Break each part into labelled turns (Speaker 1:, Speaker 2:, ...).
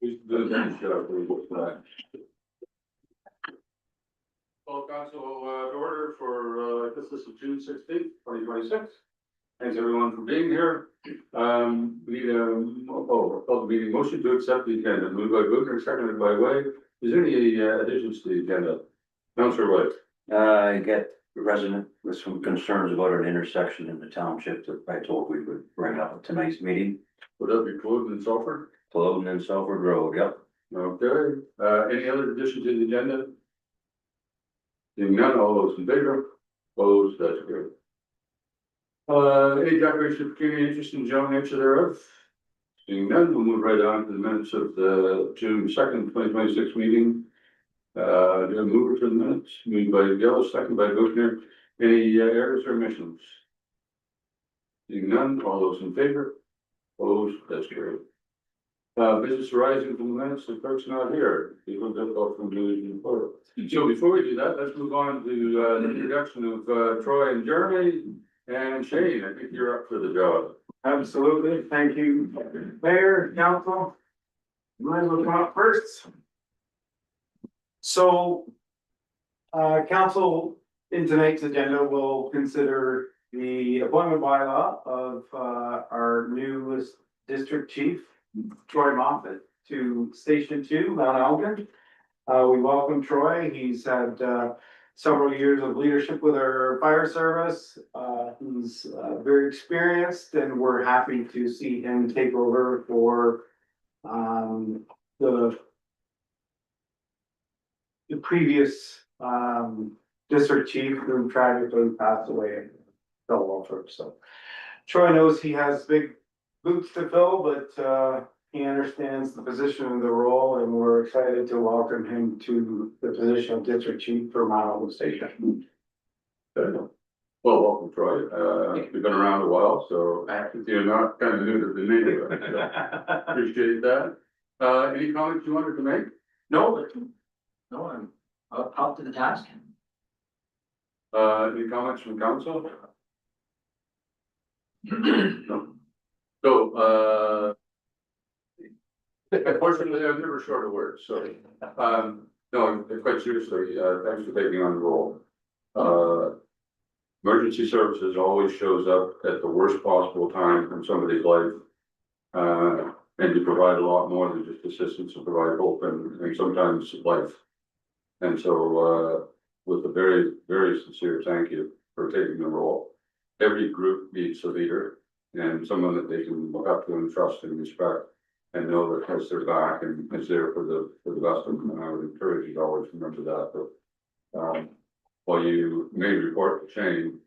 Speaker 1: Call council to order for this is June 16th, 2026. Thanks everyone for being here. We need call the meeting motion to accept the agenda. Moved by Booker, seconded by Wade. Is there any additions to the agenda? Councilor Wade.
Speaker 2: I get a resident with some concerns about an intersection in the township that I told we would bring up at tonight's meeting.
Speaker 1: Would that be Cloden and Salford?
Speaker 2: Cloden and Salford Road, yep.
Speaker 1: Okay, any other additions to the agenda? Seeing none, all those in favor? Opposed, that's good. Any declaration of community interest in Joan nature thereof? Seeing none, we'll move right on to the minutes of the June 2nd, 2026 meeting. Do a mover for the minutes? Moved by Gill, second by Buchner. Any errors or omissions? Seeing none, all those in favor? Opposed, that's carried. Business arising from the minutes, the clerk's not here. People difficult from doing the report. So before we do that, let's move on to the introduction of Troy and Jeremy and Shane. I think you're up for the job.
Speaker 3: Absolutely. Thank you, Mayor, Council. Might as well come up first. So, Council in tonight's agenda will consider the appointment bylaw of our newest district chief, Troy Moffett, to Station 2, Mount Elgin. We welcome Troy. He's had several years of leadership with our fire service. He's very experienced, and we're happy to see him take over for the previous district chief who tragically passed away in Bell Walthorpe. So Troy knows he has big boots to fill, but he understands the position and the role, and we're excited to welcome him to the position of district chief for Mount Elgin Station.
Speaker 1: Well, welcome, Troy. You've been around a while, so you're not kind of new to the neighborhood. So appreciate that. Any comments you wanted to make?
Speaker 4: No, I'm up to the task.
Speaker 1: Any comments from council? No. So, unfortunately, I'm never short of words, so, no, quite seriously, thanks for taking on the role. Emergency services always shows up at the worst possible time in somebody's life. And you provide a lot more than just assistance, to provide hope and sometimes life. And so, with a very, very sincere thank you for taking the role. Every group needs a leader and someone that they can look up to and trust and respect and know that has their back and is there for the best of them. And I would encourage you to always remember that. But while you may report to Shane,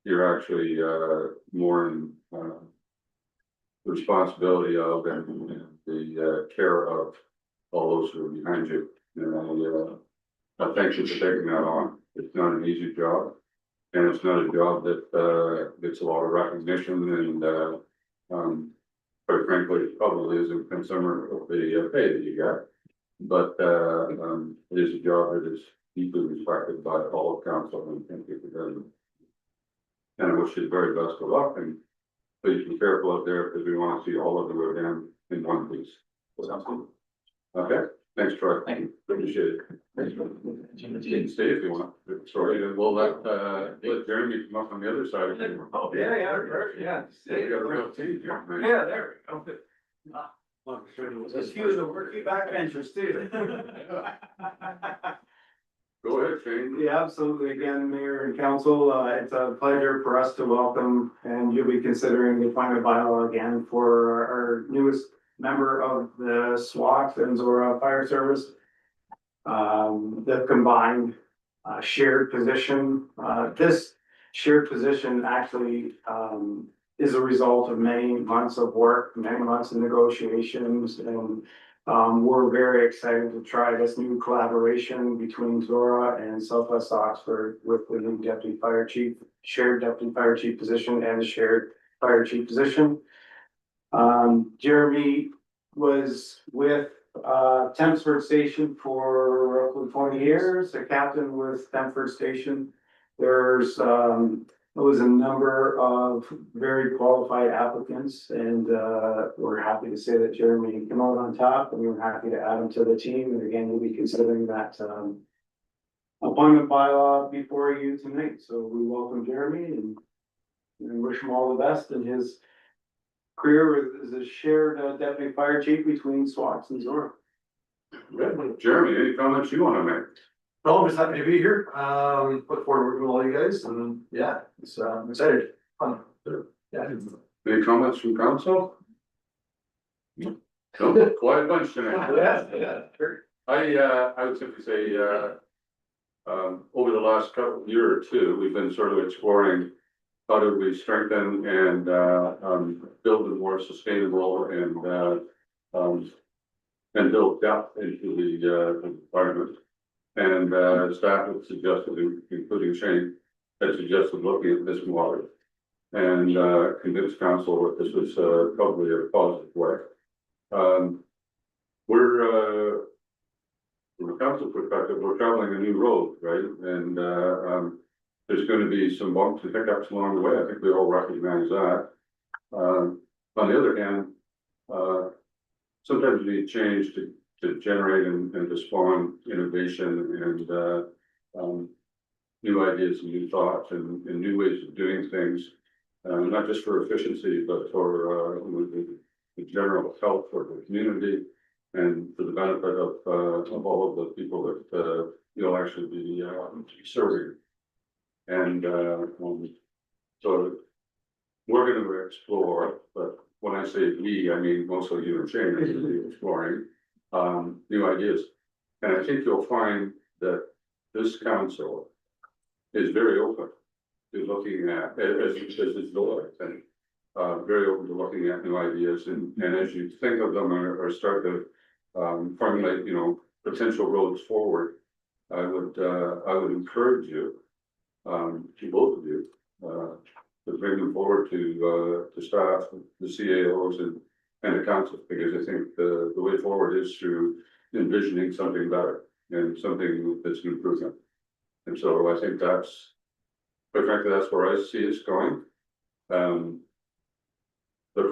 Speaker 1: you're actually more in responsibility of and the care of all those who are behind you. And I thank you for taking that on. It's not an easy job. And it's not a job that gets a lot of recognition and quite frankly, it probably isn't consumer of the pay that you get. But it is a job that is deeply respected by all of council, and thank you for doing it. And I wish you the very best of luck, and please be careful out there because we want to see all of you again in one piece. Sounds good. Okay, thanks, Troy.
Speaker 4: Thank you.
Speaker 1: Appreciate it. You can stay if you want. Sorry, and we'll let Jeremy come up on the other side of it.
Speaker 3: Oh, yeah.
Speaker 1: You got a real team here, man.
Speaker 3: Yeah, there we go. There's a few of the working backbenchers too.
Speaker 1: Go ahead, Shane.
Speaker 3: Yeah, absolutely. Again, Mayor and Council, it's a pleasure for us to welcome, and you'll be considering the appointment bylaw again for our newest member of the SWAT and Zora Fire Service. The combined shared position. This shared position actually is a result of many months of work, many months of negotiations, and we're very excited to try this new collaboration between Zora and Southwest Oxford with the new deputy fire chief, shared deputy fire chief position and the shared fire chief position. Jeremy was with Tempsford Station for roughly 20 years, a captain with Tempsford Station. There's was a number of very qualified applicants, and we're happy to say that Jeremy came out on top, and we're happy to add him to the team. And again, we'll be considering that appointment bylaw before you tonight. So we welcome Jeremy and wish him all the best in his career as a shared deputy fire chief between Swax and Zora.
Speaker 1: Jeremy, any comments you wanna make?
Speaker 5: No, I'm just happy to be here. Look forward to working with all you guys and yeah, it's, I'm excited. Fun. Yeah.
Speaker 1: Any comments from council? No, quiet bunch tonight.
Speaker 5: Yeah, sure.
Speaker 1: I would simply say, over the last year or two, we've been sort of exploring how do we strengthen and, build a more sustainable and build depth into the environment. And, staff had suggested, including Shane, had suggested looking at this model and, convinced council that this was, probably a positive way. We're, from a council perspective, we're traveling a new road, right? And, there's gonna be some bumps and hiccups along the way. I think we all recognize that. On the other hand, sometimes you need change to generate and to spawn innovation and, new ideas and new thoughts and new ways of doing things. Not just for efficiency, but for, the general health for the community and for the benefit of all of the people that, you'll actually be, serving. And, so we're going to explore, but when I say we, I mean mostly you and Shane are going to be exploring, new ideas. And I think you'll find that this council is very open to looking at, as is Laura, I think, very open to looking at new ideas. And as you think of them or start to, formulate, potential roads forward, I would encourage you, to both of you, to bring them forward to staff, the CAOs and the council, because I think the way forward is through envisioning something better and something that's an improvement. And so I think that's, quite frankly, that's where I see us going. The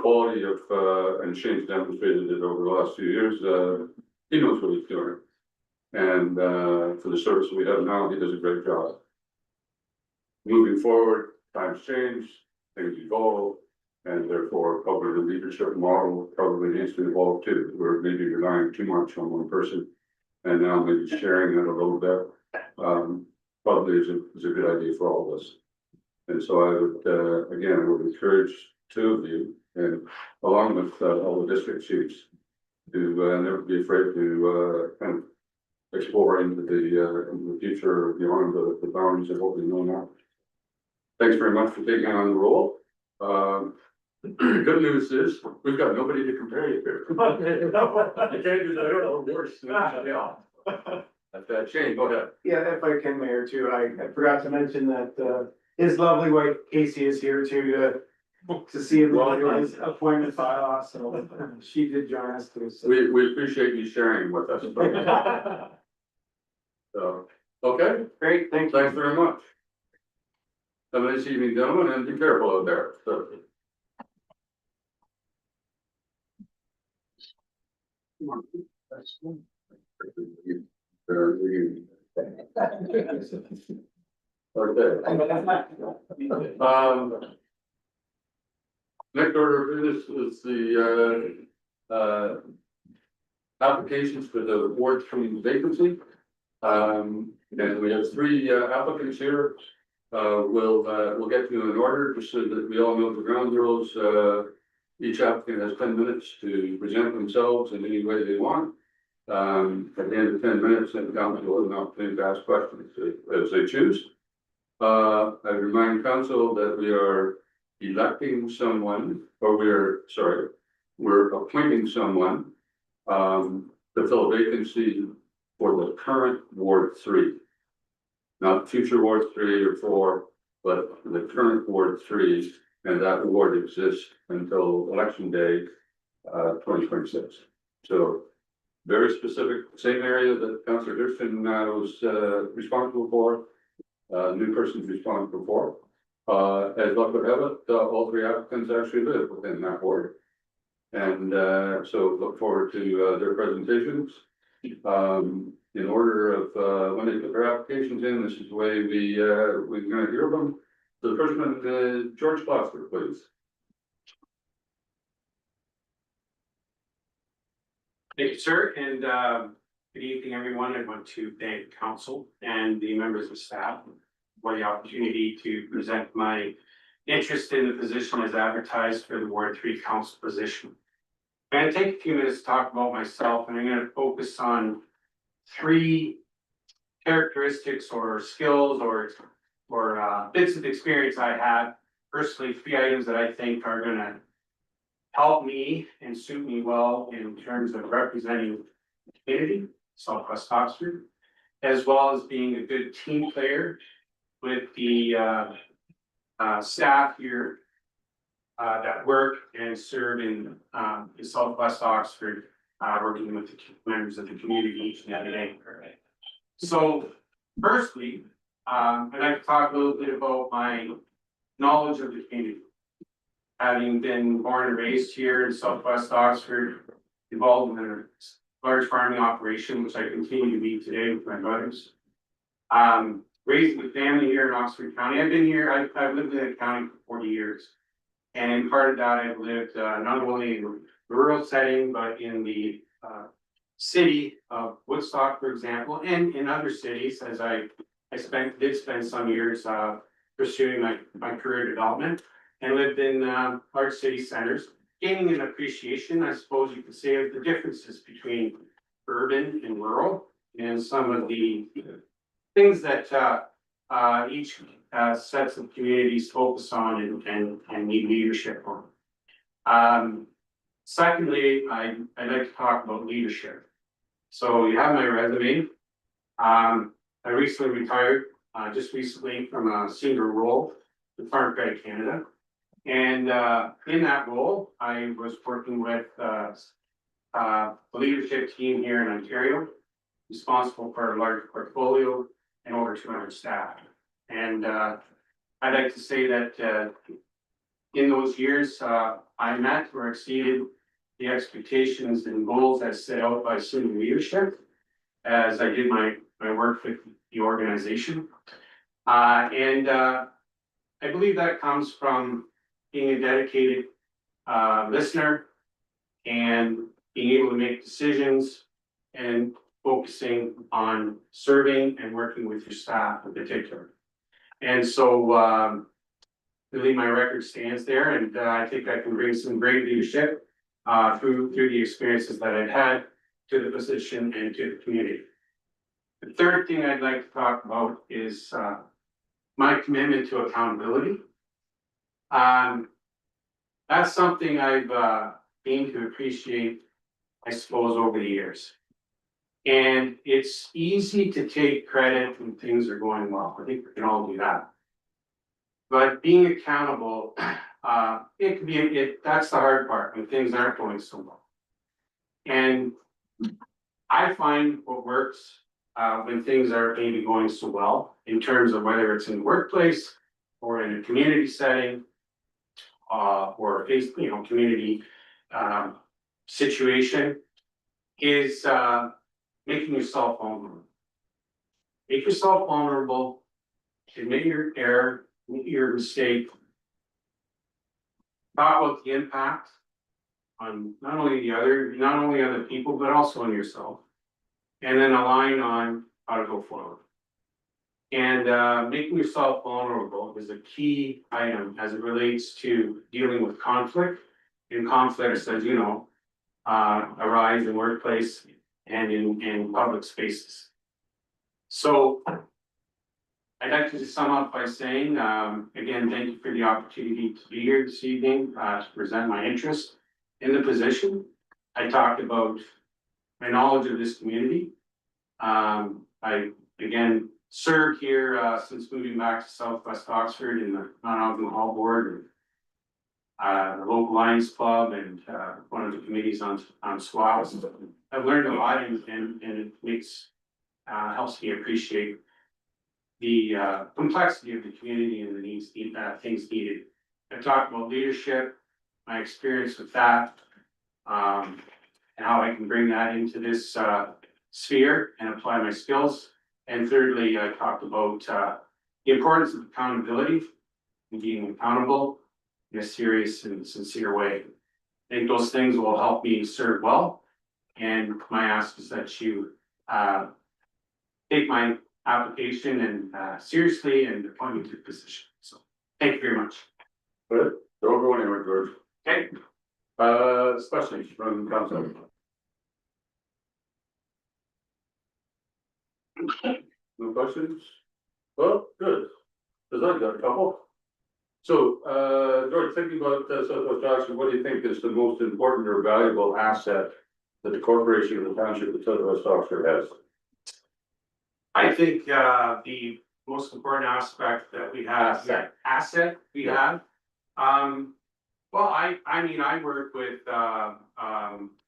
Speaker 1: quality of, and Shane's demonstrated it over the last few years, he knows what he's doing. And, for the service we have now, he does a great job. Moving forward, times change, things evolve, and therefore probably the leadership model probably needs to evolve too. We're maybe relying too much on one person, and now maybe sharing it a little bit, probably is a good idea for all of us. And so I would, again, I would encourage two of you, and along with all the district chiefs, to never be afraid to kind of explore into the future beyond the boundaries of what we know now. Thanks very much for taking on the role. Good news is, we've got nobody to compare you to. You can't do that or worse. That's Shane, go ahead.
Speaker 3: Yeah, if I can, Mayor, too, I forgot to mention that his lovely wife Casey is here to see him on his appointment bylaw, so she did join us too. So.
Speaker 1: We appreciate you sharing with us. So, okay,
Speaker 3: Great, thank you.
Speaker 1: thanks very much. Have a nice evening, gentlemen, and be careful out there. So. Okay. Next order of business is the applications for the Ward 3 vacancy. And we have three applicants here. We'll get to an order just so that we all know the ground rules. Each applicant has 10 minutes to present themselves in any way they want. At the end of 10 minutes, then the council will have an opportunity to ask questions as they choose. I remind council that we are electing someone, or we're appointing someone to fill a vacancy for the current Ward 3. Not future Ward 3 or 4, but the current Ward 3, and that ward exists until election day, 2026. So very specific, same area that Councillor Hurston was responsible for, new person's responsible for. As luck would have it, all three applicants actually live within that ward. And, so look forward to, their presentations. In order of, when they put their applications in, this is the way we're gonna hear them. So the first one, George Gloucester, please.
Speaker 6: Thank you, sir, and good evening, everyone. I want to thank council and the members of staff for the opportunity to present my interest in the position as advertised for the Ward 3 council position. I'm going to take a few minutes to talk about myself, and I'm going to focus on three characteristics or skills or bits of experience I have. Personally, three items that I think are going to help me and suit me well in terms of representing the community, Southwest Oxford, as well as being a good team player with the staff here that work and serve in Southwest Oxford, working with the members of the community each and every day. So firstly, I'd like to talk a little bit about my knowledge of the community. Having been born and raised here in Southwest Oxford, involved in a large farming operation, which I continue to be today with my brothers. Raised with family here in Oxford County. I've been here, I've lived in the county for 40 years. And part of that, I've lived not only in a rural setting, but in the city of Woodstock, for example, and in other cities, as I did spend some years pursuing my career development. And lived in large city centers, gaining an appreciation, I suppose you could say, of the differences between urban and rural, and some of the things that each sets of communities focus on and need leadership on. Secondly, I'd like to talk about leadership. So you have my resume. I recently retired, just recently from a senior role with Farm Credit Canada. And in that role, I was working with the leadership team here in Ontario, responsible for a large portfolio and over 200 staff. And I'd like to say that in those years, I met or exceeded the expectations and goals as set out by senior leadership as I did my work with the organization. And I believe that comes from being a dedicated listener and being able to make decisions and focusing on serving and working with your staff in particular. And so really my record stands there, and I think I can bring some great leadership through the experiences that I've had to the position and to the community. The third thing I'd like to talk about is my commitment to accountability. That's something I've gained to appreciate, I suppose, over the years. And it's easy to take credit when things are going well. I think we can all do that. But being accountable, it can be, that's the hard part when things aren't going so well. And I find what works when things are maybe going so well, in terms of whether it's in the workplace or in a community setting, or a community situation, is making yourself vulnerable. Make yourself vulnerable, admit your error, admit your mistake. Talk about the impact on not only other people, but also on yourself. And then align on how to go forward. And making yourself vulnerable is a key item as it relates to dealing with conflict. And conflicts, as you know, arise in workplace and in public spaces. So I'd like to just sum up by saying, again, thank you for the opportunity to be here this evening to present my interest in the position. I talked about my knowledge of this community. I, again, served here since moving back to Southwest Oxford in the non-alcohol board, and the local Lions Club, and one of the committees on SWAS. I've learned a lot, and it makes helps me appreciate complexity of the community and the needs, things needed. I talked about leadership, my experience with that. And how I can bring that into this sphere and apply my skills. And thirdly, I talked about the importance of accountability and being accountable in a serious and sincere way. I think those things will help me serve well. And my ask is that you take my application and seriously and appoint me to the position. So thank you very much.
Speaker 1: Good, don't go anywhere, George.
Speaker 6: Okay.
Speaker 1: Especially from council. No questions? Well, good. Cause I've got a couple. So, George, thinking about Southwest Auction, what do you think is the most important or valuable asset that the corporation of the township of Southwest Auction has?
Speaker 6: I think the most important aspect that we have, asset we have. Well, I mean, I work with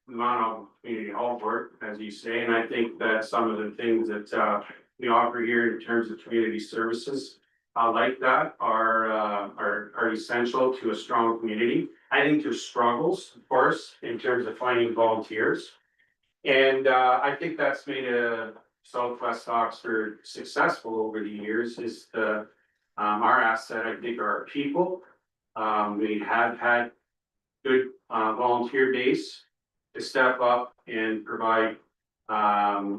Speaker 6: Mono Community Health Work, as you say, and I think that some of the things that we offer here in terms of community services like that are essential to a strong community. I think there's struggles, of course, in terms of finding volunteers. And I think that's made Southwest Oxford successful over the years is our asset, I think, are our people. We have had good volunteer base to step up and provide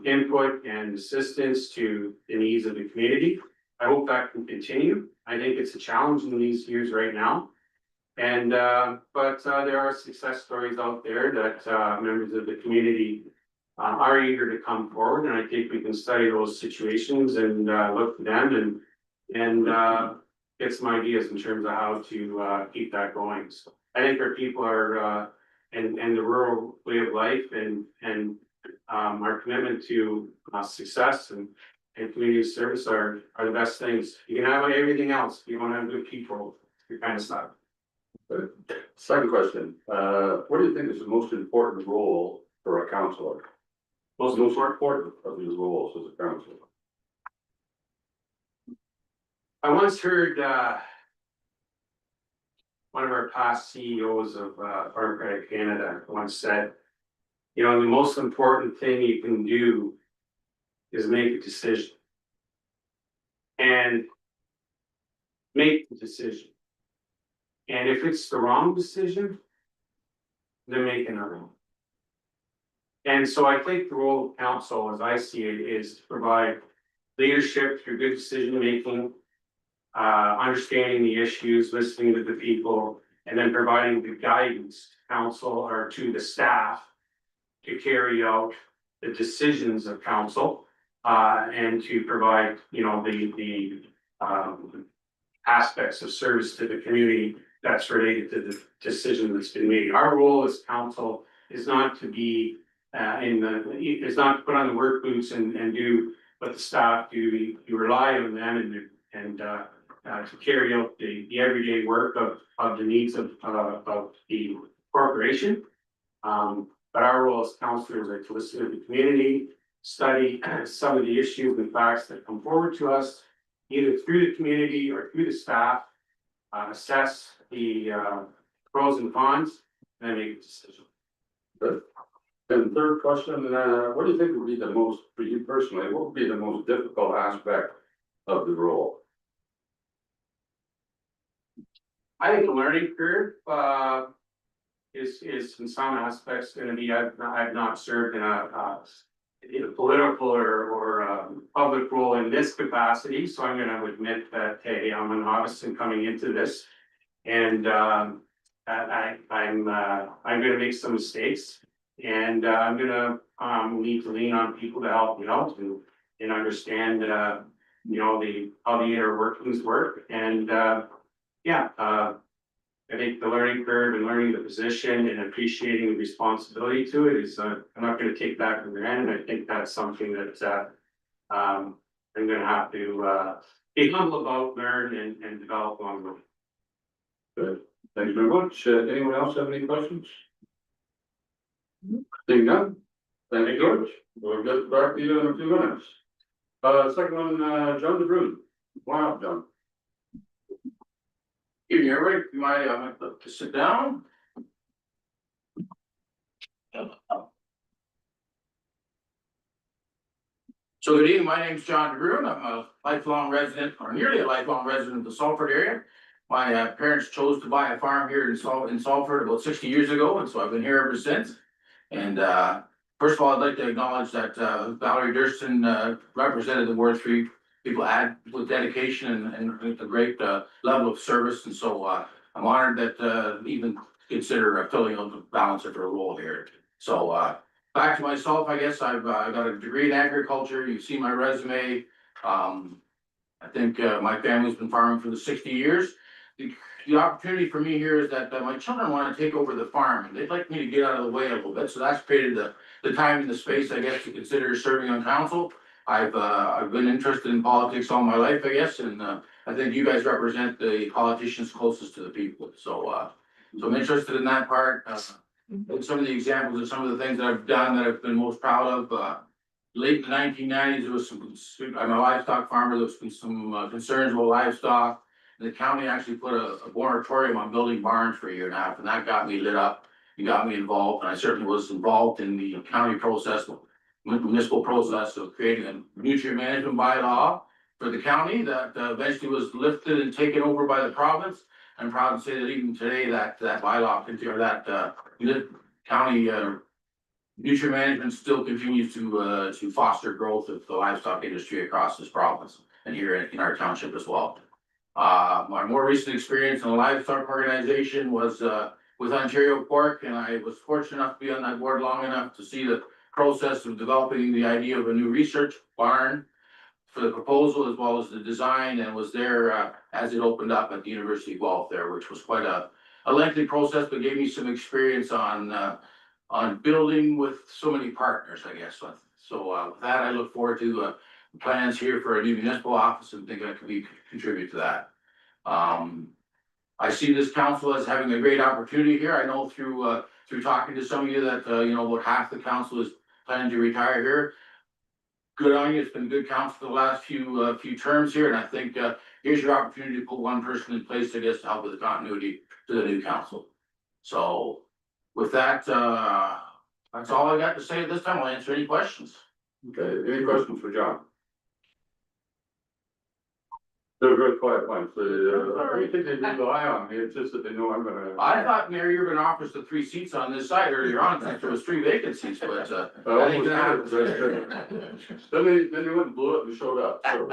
Speaker 6: input and assistance to the needs of the community. I hope that can continue. I think it's a challenge in these years right now. And but there are success stories out there that members of the community are eager to come forward, and I think we can study those situations and look for them and get some ideas in terms of how to keep that going. So I think our people are and the rural way of life and our commitment to success and community service are the best things. You can have everything else. You want to have good people, your kind of stuff.
Speaker 1: Good. Second question, what do you think is the most important role for a counselor? Most important of these roles as a counselor?
Speaker 6: I once heard one of our past CEOs of Farm Credit Canada once said, you know, the most important thing you can do is make a decision. And make the decision. And if it's the wrong decision, then make another one. And so I think the role of council, as I see it, is to provide leadership through good decision making, understanding the issues, listening to the people, and then providing the guidance to council or to the staff to carry out the decisions of council, and to provide, you know, the aspects of service to the community that's related to the decision that's been made. Our role as council is not to be is not to put on the work boots and do what the staff do. You rely on them and to carry out the everyday work of the needs of the corporation. But our role as councillors are to listen to the community, study some of the issues and facts that come forward to us, either through the community or through the staff, assess the pros and cons, and then make a decision.
Speaker 1: Good. And third question, what do you think would be the most, for you personally, what would be the most difficult aspect of the role?
Speaker 6: I think the learning curve is in some aspects going to be, I've not served in a political or public role in this capacity, so I'm going to admit that, hey, I'm a novice in coming into this, and I'm going to make some mistakes, and I'm going to need to lean on people to help me out and understand, you know, how the inner workings work, and I think the learning curve and learning the position and appreciating the responsibility to it is, I'm not going to take that for granted. I think that's something that I'm going to have to be humble about, learn and develop along the way.
Speaker 1: Good, thank you very much. Anyone else have any questions? Seeing none, thank you, George. We'll get back to you in a few minutes. Second one, John DeBrun. Wow, John.
Speaker 4: Evening, everybody, might look to sit down. So good evening, my name's John DeGroon, I'm a lifelong resident, or nearly a lifelong resident of the Salford area. My parents chose to buy a farm here in Salford about 60 years ago, and so I've been here ever since. And first of all, I'd like to acknowledge that Valerie Durston represented the Ward 3 people with dedication and a great level of service, and so I'm honored that even consider filling out the balance of her role here. So back to myself, I guess I've got a degree in agriculture. You see my resume. I think my family's been farming for the 60 years. The opportunity for me here is that my children want to take over the farm and they'd like me to get out of the way a little bit. So that's created the time and the space, I guess, to consider serving on council. I've been interested in politics all my life, I guess, and I think you guys represent the politicians closest to the people. So I'm interested in that part. Some of the examples of some of the things that I've done that I've been most proud of. Late in the 1990s, there was I'm a livestock farmer, there was some concerns about livestock. The county actually put a moratorium on building barns for a year and a half, and that got me lit up. It got me involved, and I certainly was involved in the county process, municipal process of creating a nutrient management bylaw for the county that eventually was lifted and taken over by the province. I'm proud to say that even today that bylaw or that county nutrient management still continues to foster growth of the livestock industry across this province and here in our township as well. My more recent experience in the livestock organization was with Ontario Pork, and I was fortunate enough to be on that board long enough to see the process of developing the idea of a new research barn for the proposal as well as the design, and was there as it opened up at the University of Guelph there, which was quite a lengthy process, but gave me some experience on building with so many partners, I guess. So with that, I look forward to plans here for a new municipal office and think I could contribute to that. I see this council as having a great opportunity here. I know through talking to some of you that about half the council is planning to retire here. Good on you. It's been good council for the last few terms here, and I think here's your opportunity to put one person in place, I guess, to help with the continuity to the new council. So with that, that's all I got to say at this time. I'll answer any questions.
Speaker 1: Okay, any questions for John? They're very quiet ones, I think they do rely on me, it's just that they know I'm gonna.
Speaker 6: I thought, Mayor, you were gonna offer us the 3 seats on this side earlier on, since there was 3 vacancies, but that ain't gonna happen.
Speaker 1: Then they went and blew it and showed up, so.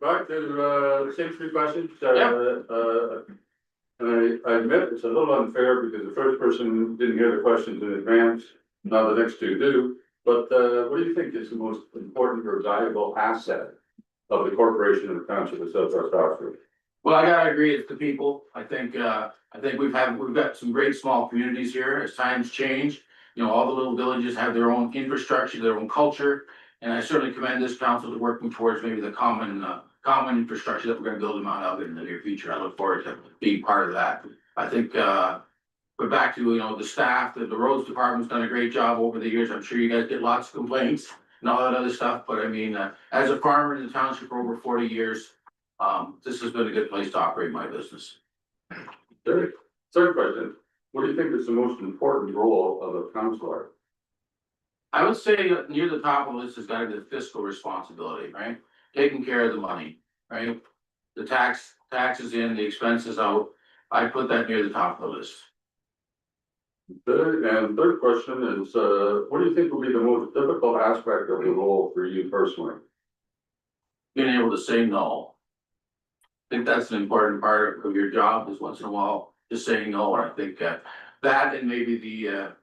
Speaker 1: Back to the same 3 questions, and I admit it's a little unfair because the first person didn't hear the questions in advance, now the next 2 do. But what do you think is the most important or valuable asset of the corporation and the township of Southwest Oxford?
Speaker 6: Well, I gotta agree, it's the people. I think we've got some great small communities here as times change. All the little villages have their own infrastructure, their own culture. And I certainly commend this council to working towards maybe the common infrastructure that we're gonna build in Mount Elgin in the near future. I look forward to being part of that. I think, but back to, the staff, the roads department's done a great job over the years. I'm sure you guys get lots of complaints and all that other stuff, but I mean, as a farmer in the township for over 40 years, this has been a good place to operate my business.
Speaker 1: Third question, what do you think is the most important role of a councillor?
Speaker 6: I would say near the top of the list has got to be the fiscal responsibility, right? Taking care of the money, right? The taxes in, the expenses out. I put that near the top of the list.
Speaker 1: Third question is, what do you think will be the most difficult aspect of the role for you personally?
Speaker 6: Being able to say no. I think that's an important part of your job is once in a while just saying no. And I think that and maybe the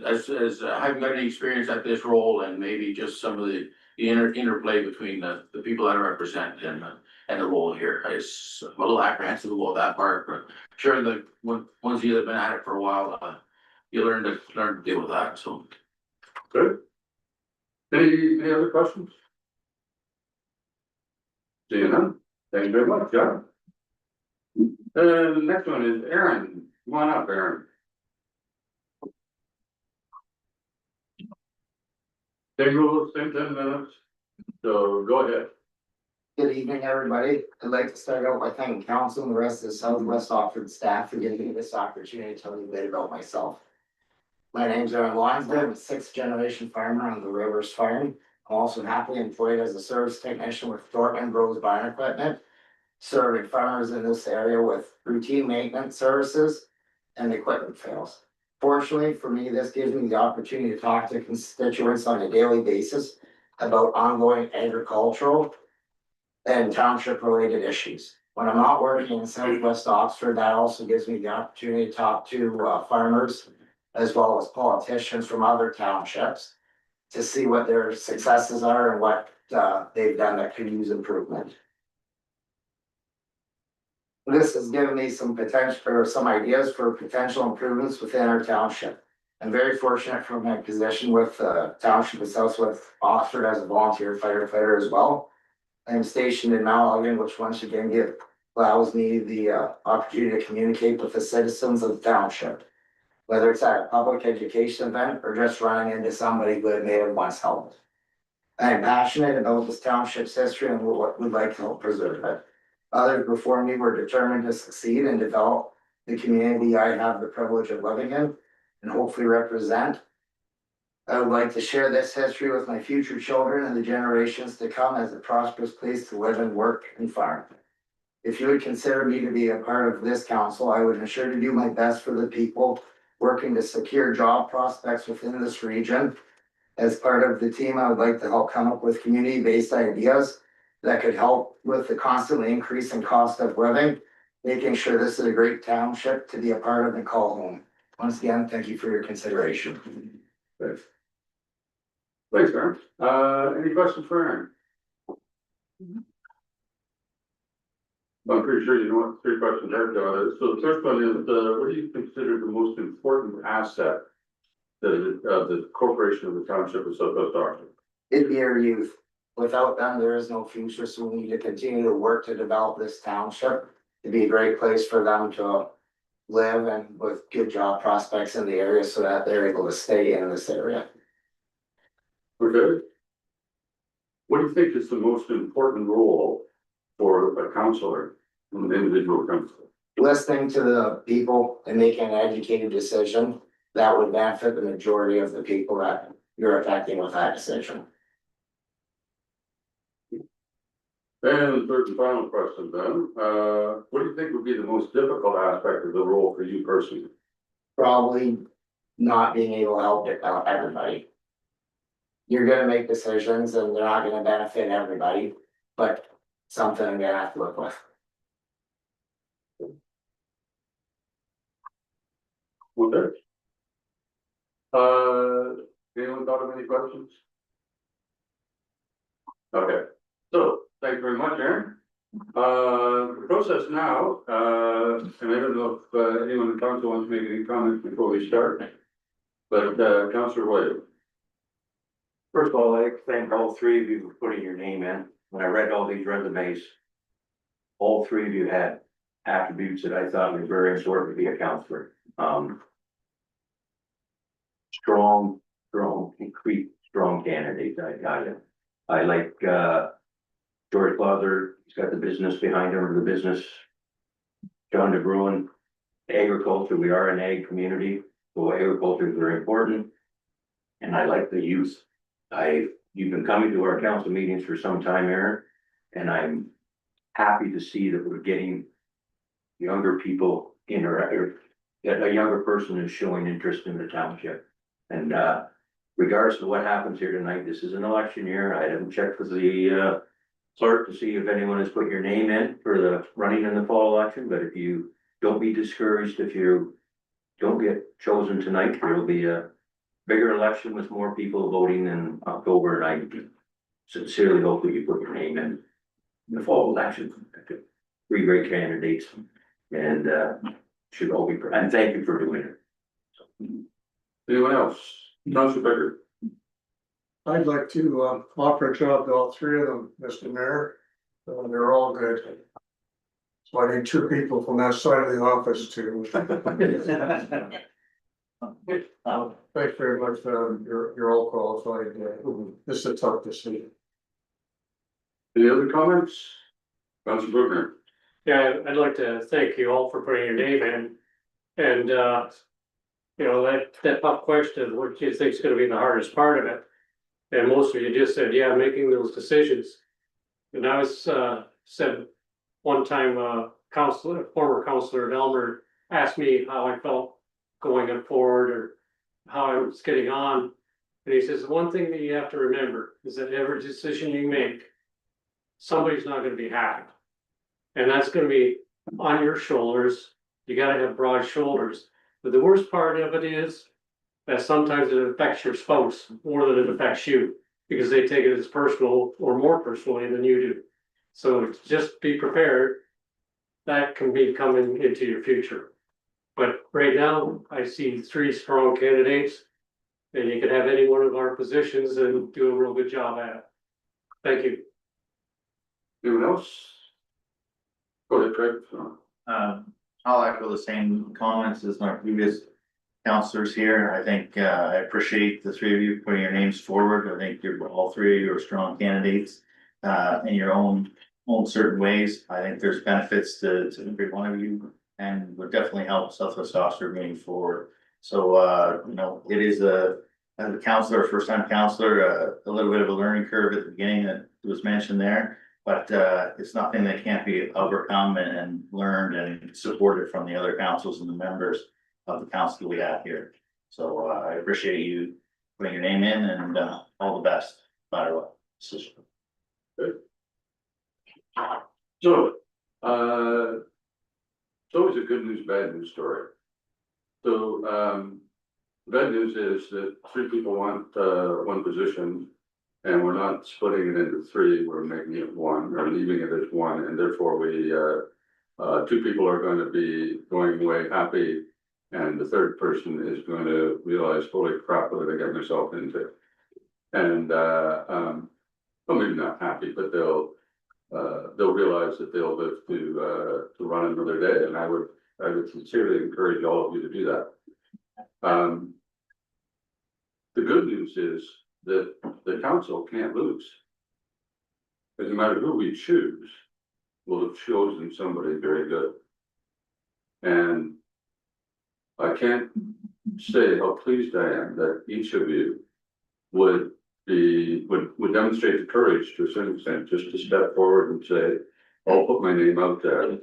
Speaker 6: as I haven't got any experience at this role and maybe just some of the interplay between the people that I represent and the role here. I'm a little apprehensive about that part, but sure the ones of you that have been at it for a while, you learn to deal with that. So
Speaker 1: Good. Any other questions? Seeing none, thank you very much, John. The next one is Aaron. Come on up, Aaron. Same rules, same 10 minutes, so go ahead.
Speaker 7: Good evening, everybody. I'd like to start out by thanking council and the rest of the Southwest Oxford staff for giving me this opportunity to tell you a bit about myself. My name's Aaron Lonsdale, I'm a sixth generation farmer on the Rivers Farm. I'm also happily employed as a service technician with Thornton Bros Barn Equipment, serving farmers in this area with routine maintenance services and equipment fails. Fortunately for me, this gives me the opportunity to talk to constituents on a daily basis about ongoing agricultural and township related issues. When I'm not working in Southwest Oxford, that also gives me the opportunity to talk to farmers as well as politicians from other townships to see what their successes are and what they've done that could use improvement. This has given me some potential or some ideas for potential improvements within our township. I'm very fortunate for my position with Township of Southwest Oxford as a volunteer firefighter as well. I'm stationed in Mount Elgin, which once again allows me the opportunity to communicate with the citizens of the township. Whether it's at a public education event or just running into somebody who may have once helped. I am passionate about this township's history and would like to help preserve it. Others before me were determined to succeed and develop the community I have the privilege of living in and hopefully represent. I would like to share this history with my future children and the generations to come as a prosperous place to live and work and farm. If you would consider me to be a part of this council, I would ensure to do my best for the people working to secure job prospects within this region. As part of the team, I would like to help come up with community-based ideas that could help with the constantly increasing cost of living, making sure this is a great township to be a part of and call home. Once again, thank you for your consideration.
Speaker 1: Thanks. Thanks, Aaron. Any questions for Aaron? I'm pretty sure you know what three questions I've got. So the first one is, what do you consider the most important asset that the corporation of the township of Southwest Oxford?
Speaker 7: It'd be our youth. Without them, there is no future, so we need to continue to work to develop this township to be a great place for them to live and with good job prospects in the area so that they're able to stay in this area.
Speaker 1: Okay. What do you think is the most important role for a counselor, an individual counselor?
Speaker 7: Listening to the people and making an educated decision that would benefit the majority of the people that you're affecting with that decision.
Speaker 1: And the third and final question then, what do you think would be the most difficult aspect of the role for you personally?
Speaker 7: Probably not being able to help everybody. You're gonna make decisions and they're not gonna benefit everybody, but something I'm gonna have to live with.
Speaker 1: Okay. Anyone thought of any questions? Okay, so thank you very much, Aaron. The process now, and I don't know if anyone in council wants to make any comments before we start. But Councillor Williams.
Speaker 2: First of all, I'd like to thank all three of you for putting your name in. When I read all these resumes, all three of you had attributes that I thought were very important to be a counselor. Strong candidate, I got it. I like, George Clauser, he's got the business behind him, or the business. John DeBruin, agriculture, we are an ag community, so agriculture is very important. And I like the youth. You've been coming to our council meetings for some time, Aaron, and I'm happy to see that we're getting younger people that a younger person is showing interest in the township. And regardless of what happens here tonight, this is an election year. I haven't checked with the clerk to see if anyone has put your name in for the running in the fall election, but if you don't be discouraged, if you don't get chosen tonight, there will be a bigger election with more people voting in October, and I sincerely hope that you put your name in the fall election. Three great candidates, and should all be, and thank you for doing it.
Speaker 1: Anyone else? Councillor Becker.
Speaker 5: I'd like to offer a job to all three of them, Mr. Mayor. They're all good. So I need two people from that side of the office too. Thanks very much, you're all qualified. This is a tough decision.
Speaker 1: Any other comments? Councilor Bruckner?
Speaker 8: Yeah, I'd like to thank you all for putting your name in. And, you know, that tough question, what do you think is gonna be the hardest part of it? And most of you just said, yeah, making those decisions. And I was, said one time, former counselor Elmer asked me how I felt going forward or how I was getting on. And he says, the one thing that you have to remember is that every decision you make, somebody's not gonna be happy. And that's gonna be on your shoulders. You gotta have broad shoulders. But the worst part of it is that sometimes it affects your spouse more than it affects you. Because they take it as personal or more personally than you do. So just be prepared. That can be coming into your future. But right now, I see 3 strong candidates. And you could have any one of our positions and do a real good job at it. Thank you.
Speaker 1: Anyone else? Go ahead, Craig.
Speaker 9: I'll echo the same comments as my previous counselors here. I think, I appreciate the 3 of you putting your names forward. I think all 3 of you are strong candidates, in your own certain ways. I think there's benefits to every one of you and would definitely help Southwest Oxford moving forward. So, you know, it is as a counselor, first time counselor, a little bit of a learning curve at the beginning that was mentioned there. But it's nothing that can't be overcome and learned and supported from the other councils and the members of the council we have here. So I appreciate you putting your name in and all the best, no matter what.
Speaker 1: So, it's always a good news, bad news story. So, the bad news is that 3 people want, 1 position. And we're not splitting it into 3, we're making it 1, or leaving it as 1, and therefore we, 2 people are going to be going away happy. And the 3rd person is going to realize, holy crap, what did I get myself into? And, well, maybe not happy, but they'll realize that they'll live to run another day, and I would sincerely encourage all of you to do that. The good news is that the council can't lose. Because no matter who we choose, we'll have chosen somebody very good. And I can't say how pleased I am that each of you would demonstrate the courage to a certain extent, just to step forward and say, I'll put my name out there.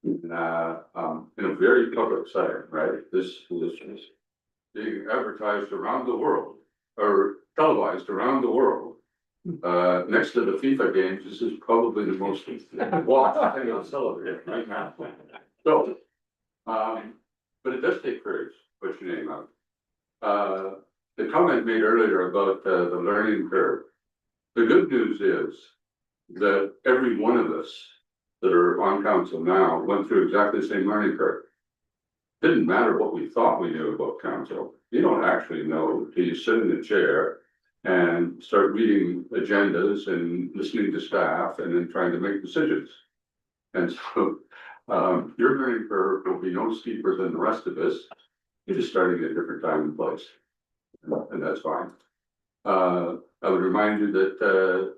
Speaker 1: In a very public setting, right? This is being advertised around the world, or televised around the world. Next to the FIFA games, this is probably the most watched thing on television right now. So, but it does take courage to put your name out. The comment made earlier about the learning curve. The good news is that every one of us that are on council now went through exactly the same learning curve. Didn't matter what we thought we knew about council. You don't actually know till you sit in the chair and start reading agendas and listening to staff and then trying to make decisions. And so your learning curve will be no steeper than the rest of us. You're just starting at a different time and place. And that's fine. I would remind you that the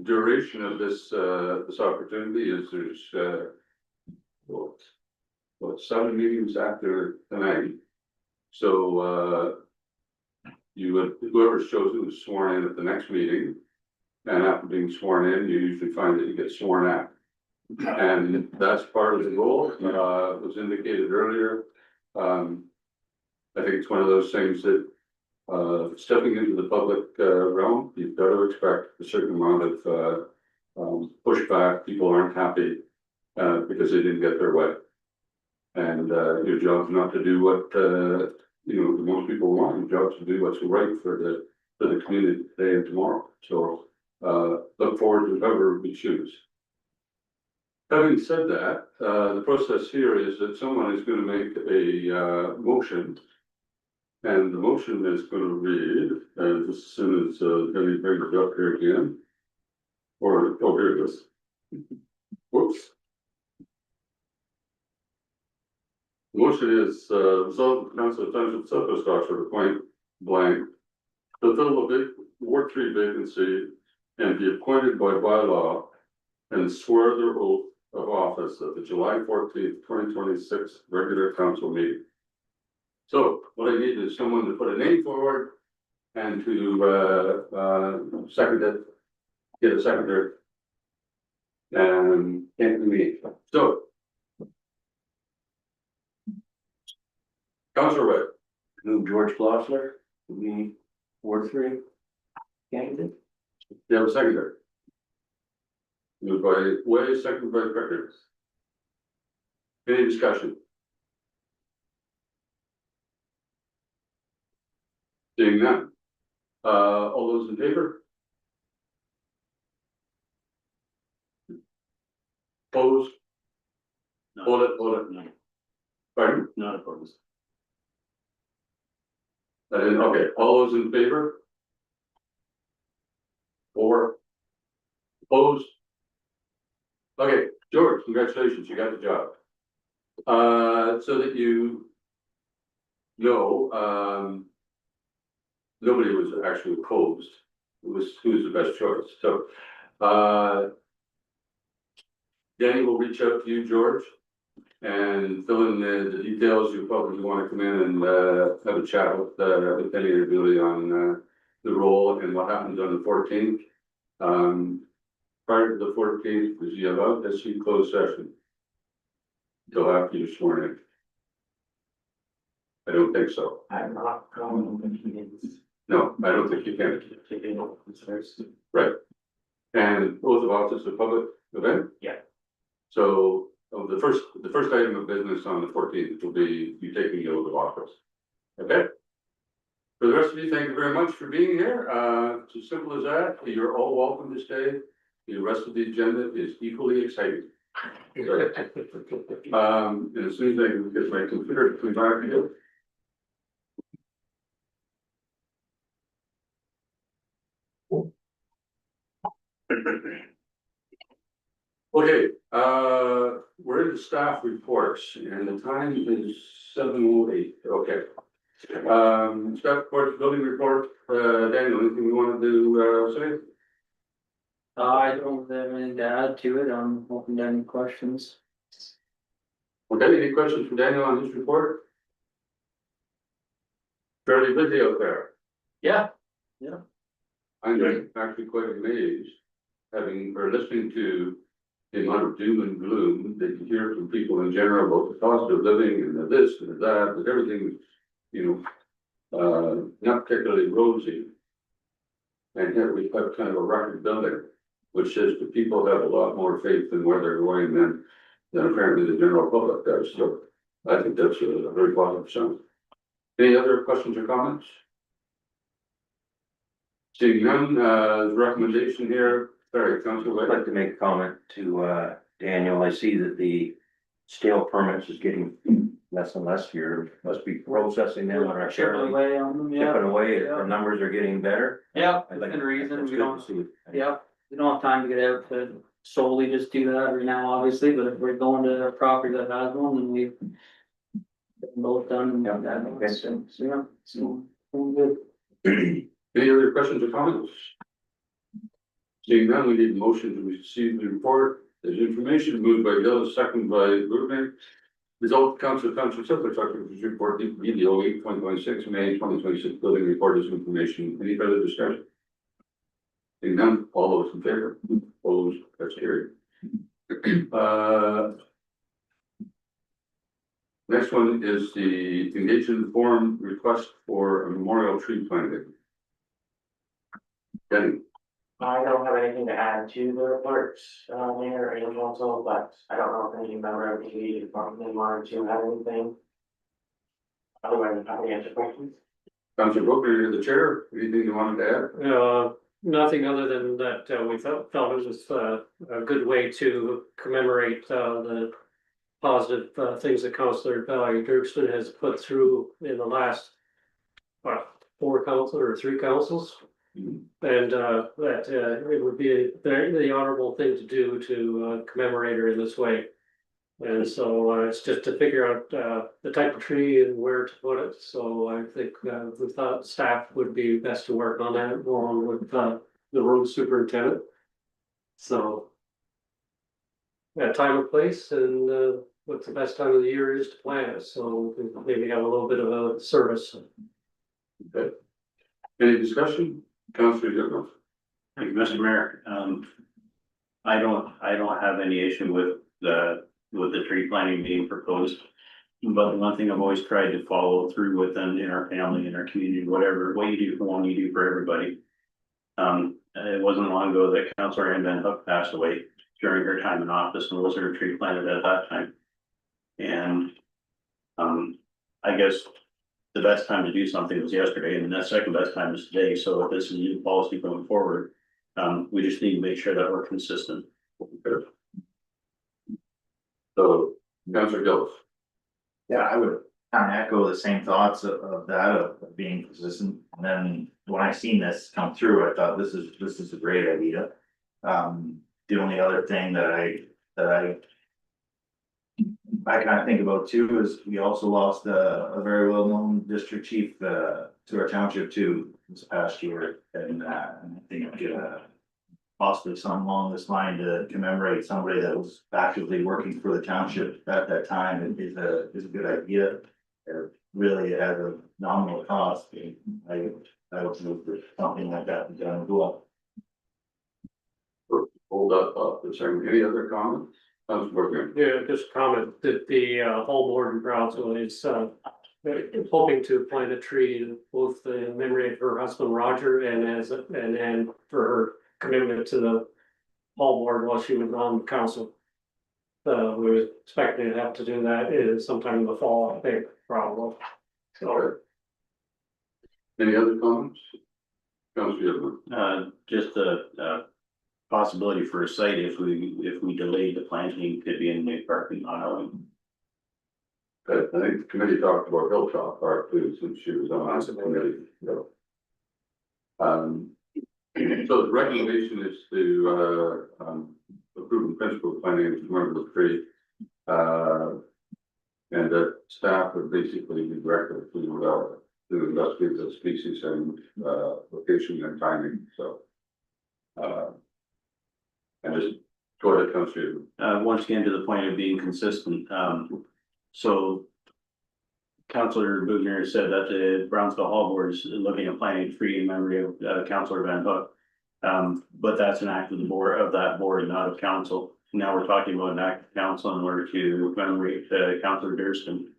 Speaker 1: duration of this opportunity is there's 7 meetings after tonight. So whoever's chosen is sworn in at the next meeting. And after being sworn in, you usually find that you get sworn out. And that's part of the goal. It was indicated earlier. I think it's one of those things that stepping into the public realm, you've got to expect a certain amount of pushback. People aren't happy because they didn't get their way. And your job's not to do what most people want. Your job's to do what's right for the community today and tomorrow. So look forward to whoever we choose. Having said that, the process here is that someone is going to make a motion. And the motion is going to read, as soon as Debbie brings it up here again. Or, oh, here it is. Whoops. The motion is, resolve the council of Township of Southwest Oxford appoint blank to fill a Ward 3 vacancy and be appointed by bylaw and swear their oath of office at the July 14th, 2026 regular council meeting. So what I need is someone to put a name forward and to second it, get a seconder. And can't me, so. Councilor Webb,
Speaker 2: Move George Flossler, to be Ward 3 candidate.
Speaker 1: you have a seconder? Moved by Way, seconded by Cricket. Any discussion? Seeing none. All those in favor? Opposed? Hold it.
Speaker 2: No.
Speaker 1: Pardon?
Speaker 2: Not opposed.
Speaker 1: Okay, all those in favor? 4. Opposed? Okay, George, congratulations, you got the job. So that you know, nobody was actually opposed. It was who was the best choice, so, Danny will reach out to you, George, and fill in the details. You probably want to come in and, have a chat with Danny or Billy on, the role and what happens on the 14th. Prior to the 14th, is he allowed to see closed session? Until after you're sworn in. I don't think so.
Speaker 3: I'm not going.
Speaker 1: No, I don't think you can. Right. And oath of office is a public event?
Speaker 3: Yeah.
Speaker 1: So, the first item of business on the 14th will be you taking the oath of office. Okay? For the rest of you, thank you very much for being here. It's as simple as that. You're all welcome to stay. The rest of the agenda is equally exciting. And as soon as I can get my computer to come back here. Okay, we're in the staff reports and the time is 7:08. Okay. Staff reports, building report, Daniel, anything you wanted to say?
Speaker 10: I don't have anything to add to it. I'm open to any questions.
Speaker 1: Okay, any questions for Daniel on his report? Fairly busy out there.
Speaker 10: Yeah.
Speaker 1: I'm actually quite amazed, having or listening to the amount of doom and gloom that you hear from people in general about the cost of living and the this and the that, but everything, not particularly rosy. And yet we have kind of a record building, which says that people have a lot more faith in where they're going than apparently the general public does. So I think that's a very positive sign. Any other questions or comments? Seeing none, recommendation here, sorry, Councilor
Speaker 2: I'd
Speaker 1: White.
Speaker 2: like to make a comment to Daniel. I see that the stale permits is getting less and less here. Must be processing them on our
Speaker 10: Chipping
Speaker 2: Shirley.
Speaker 10: away on them,
Speaker 2: Chipping
Speaker 10: yeah.
Speaker 2: away,
Speaker 10: Yeah.
Speaker 2: the numbers are getting better.
Speaker 10: Yeah,
Speaker 2: I'd like
Speaker 10: within
Speaker 2: to-
Speaker 10: reason,
Speaker 2: that's
Speaker 10: we
Speaker 2: good
Speaker 10: don't,
Speaker 2: to see.
Speaker 10: yeah, we don't have time to get out to solely just do that right now, obviously, but if we're going to a property that has one, then we get them both done and got that,
Speaker 2: Okay.
Speaker 10: so, yeah, so, good.
Speaker 1: Any other questions or comments? Seeing none, we need a motion to receive the report as information moved by Gillis, second by Rubin. Result, Council Secretary's report, BDO 8.26, May 2026 building report as information. Any further discussion? Seeing none, all those in favor, opposed, that's carried. Next one is the engagement form request for a memorial tree planting. Danny.
Speaker 11: I don't have anything to add to the reports, Mayor and Council, but I don't know if any member of the committee probably wanted to have anything. Otherwise, I'm happy to answer questions.
Speaker 1: Councilor Booker, you're the chair, anything you wanted to add?
Speaker 8: Nothing other than that, we felt it was a good way to commemorate the positive things that Councillor Valerie Dirksen has put through in the last, 4 councils or 3 councils.
Speaker 1: Mhm.
Speaker 8: And that it would be the honorable thing to do to commemorate her in this way. And so it's just to figure out the type of tree and where to put it. So I think we thought staff would be best to work on that along with the road superintendent. So. Yeah, time and place and what the best time of the year is to plant it, so we can maybe have a little bit of a service.
Speaker 1: Okay. Any discussion? Councillor Gibbons?
Speaker 12: Thank you, Mr. Mayor. I don't have any issue with the tree planting being proposed. But the one thing I've always tried to follow through with them in our family, in our community, whatever, what you do for one, you do for everybody. It wasn't long ago that Councillor Ann Van Hook passed away during her time in office, and was there a tree planted at that time? And, I guess the best time to do something was yesterday, and the second best time is today, so if this is a new policy going forward, we just need to make sure that we're consistent.
Speaker 1: So, Councillor Gillis?
Speaker 9: Yeah, I would kind of echo the same thoughts of that, of being consistent. And then when I seen this come through, I thought this is a great idea. The only other thing that I kind of think about too is we also lost a very well-known district chief to our township too this past year. And I think possibly something along this line to commemorate somebody that was actively working for the township at that time is a good idea. Really, it has a nominal cost. I would move for something like that to be done as well.
Speaker 1: Hold up, for a second. Any other comments? Councillor Burke?
Speaker 8: Yeah, just comment that the whole board in Brownsville is hoping to plant a tree, both in memory of her husband Roger and for her commitment to the whole board while she was on the council. We were expecting to have to do that sometime in the fall, I think, probably. So.
Speaker 1: Any other comments? Councillor Gibbons?
Speaker 12: Just a possibility for a site if we delayed the planting could be in the parking lot.
Speaker 1: I think the committee talked about Hilltop Park too, since she was on the committee. So the recommendation is to approve in principle planting and commemorative tree. And that staff would basically be directed to investigate the species and location and timing, so. And just go ahead, Councillor.
Speaker 12: Once again, to the point of being consistent, so. Councillor Bugner said that the Brownsville Hall Board is looking at planting a tree in memory of Councillor Van Hook. But that's an act of the board, of that board, not of council. Now we're talking about an act of council in order to commemorate Councillor Durston.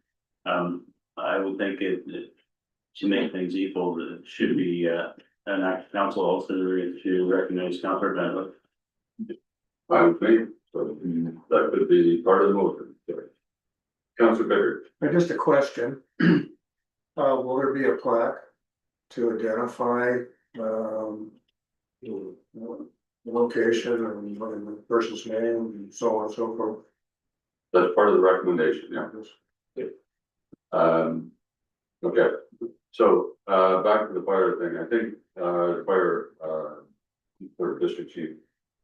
Speaker 12: I would think to make things equal, it should be an act of council also to recognize Councillor Van Hook.
Speaker 1: I would think, so that could be part of the motion. Councillor Bitter.
Speaker 5: Just a question. Will there be a plaque to identify, the location and the person's name and so on and so forth?
Speaker 1: That's part of the recommendation, yeah. Okay, so back to the fire thing. I think fire for district chief.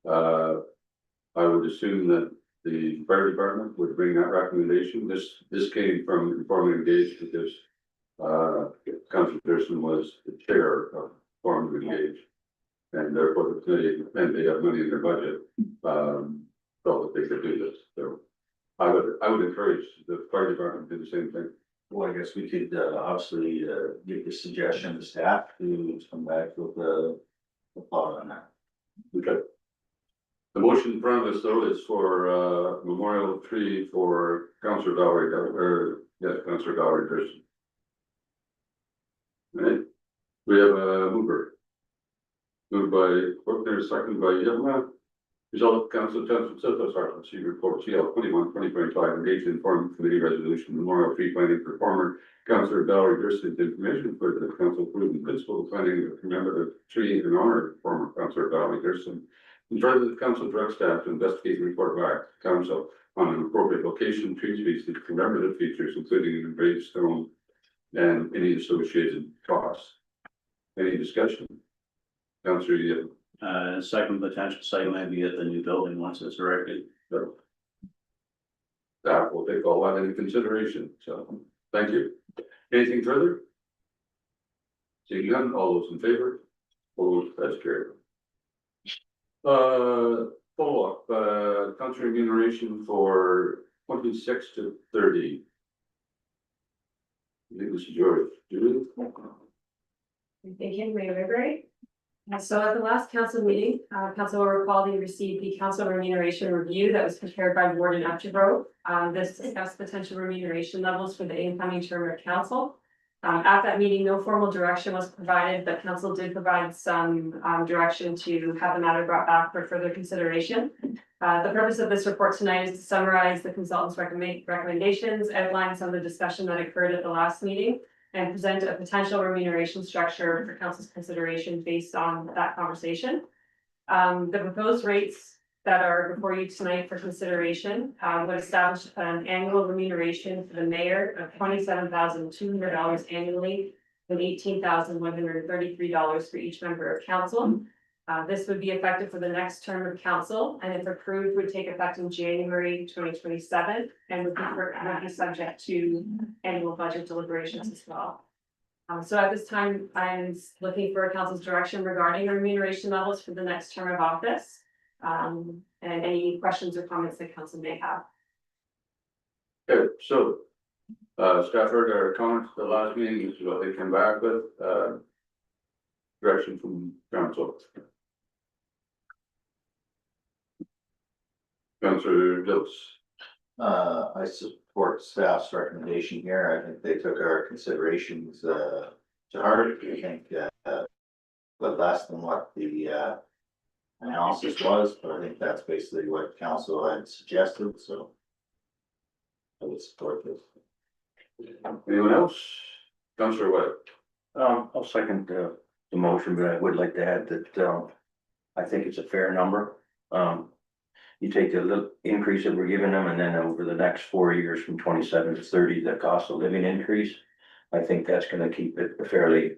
Speaker 1: I would assume that the fire department would bring that recommendation. This came from Informing Engage because Councillor Pearson was the chair of Informing Engage. And therefore the committee, and they have money in their budget, felt that they could do this. So I would encourage the fire department to do the same thing.
Speaker 9: Well, I guess we could obviously make a suggestion to staff to come back with a thought on that.
Speaker 1: Okay. The motion in front of us though is for memorial tree for Councillor Valerie, Councillor Valerie Pearson. Right, we have a mover. Moved by Faulkner, second by Yelma. Result, Council Township Civil Sergeant, see report CL 21/2025, engaged in form committee resolution, memorial tree planting for former Councillor Valerie Durston's information for the council approving principal planting of commemorative tree in honor of former Councillor Valerie Durston. And further, the council direct staff to investigate and report back to council on an appropriate location, tree species, commemorative features, including an engraved stone and any associated costs. Any discussion? Councillor Yip.
Speaker 12: Second potential site might be at the new building once it's erected.
Speaker 1: Staff will take all that into consideration, so thank you. Anything further? Seeing none, all those in favor? Opposed, that's carried. Follow-up, council remuneration for 26 to 30. I think this is yours, Julie?
Speaker 13: Thank you, Mayor Mayberry. So at the last council meeting, council will recall they received the council remuneration review that was prepared by Warden Upderborough. This discussed potential remuneration levels for the incoming term of council. At that meeting, no formal direction was provided, but council did provide some direction to have the matter brought back for further consideration. The purpose of this report tonight is to summarize the consultant's recommendations, outline some of the discussion that occurred at the last meeting, and present a potential remuneration structure for council's consideration based on that conversation. The proposed rates that are before you tonight for consideration would establish an annual remuneration for the mayor of $27,200 annually, and $18,133 for each member of council. This would be effective for the next term of council, and if approved, would take effect in January 2027, and would be subject to annual budget deliberations as well. So at this time, I'm looking for council's direction regarding remuneration levels for the next term of office. And any questions or comments that council may have.
Speaker 1: Okay, so, staff heard our comments at the last meeting, this is what they came back with, direction from council. Councilor Dills.
Speaker 9: I support staff's recommendation here. I think they took our considerations, to heart. I think, but less than what the, analysis was, but I think that's basically what council had suggested, so. I would support this.
Speaker 1: Anyone else? Councilor White.
Speaker 2: I'll second the motion, but I would like to add that, I think it's a fair number. You take the little increase that we're giving them, and then over the next 4 years, from 27 to 30, the cost of living increase. I think that's gonna keep it fairly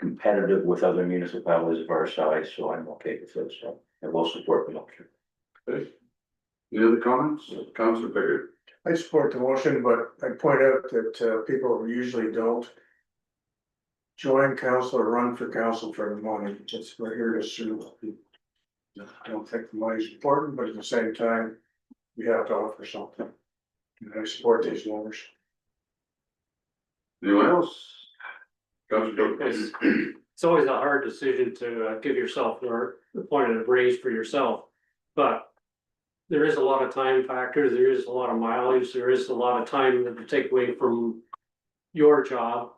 Speaker 2: competitive with other municipalities of our size, so I'm okay with this, so I will support the motion.
Speaker 1: Okay. Any other comments? Councilor Pickard.
Speaker 5: I support the motion, but I point out that people usually don't join council or run for council for the money. We're here to serve people. I don't think the money's important, but at the same time, we have to offer something. And I support these numbers.
Speaker 1: Anyone else? Councilor Dills.
Speaker 8: It's always a hard decision to give yourself or appoint a raise for yourself, but there is a lot of time factors, there is a lot of mileage, there is a lot of time that to take away from your job.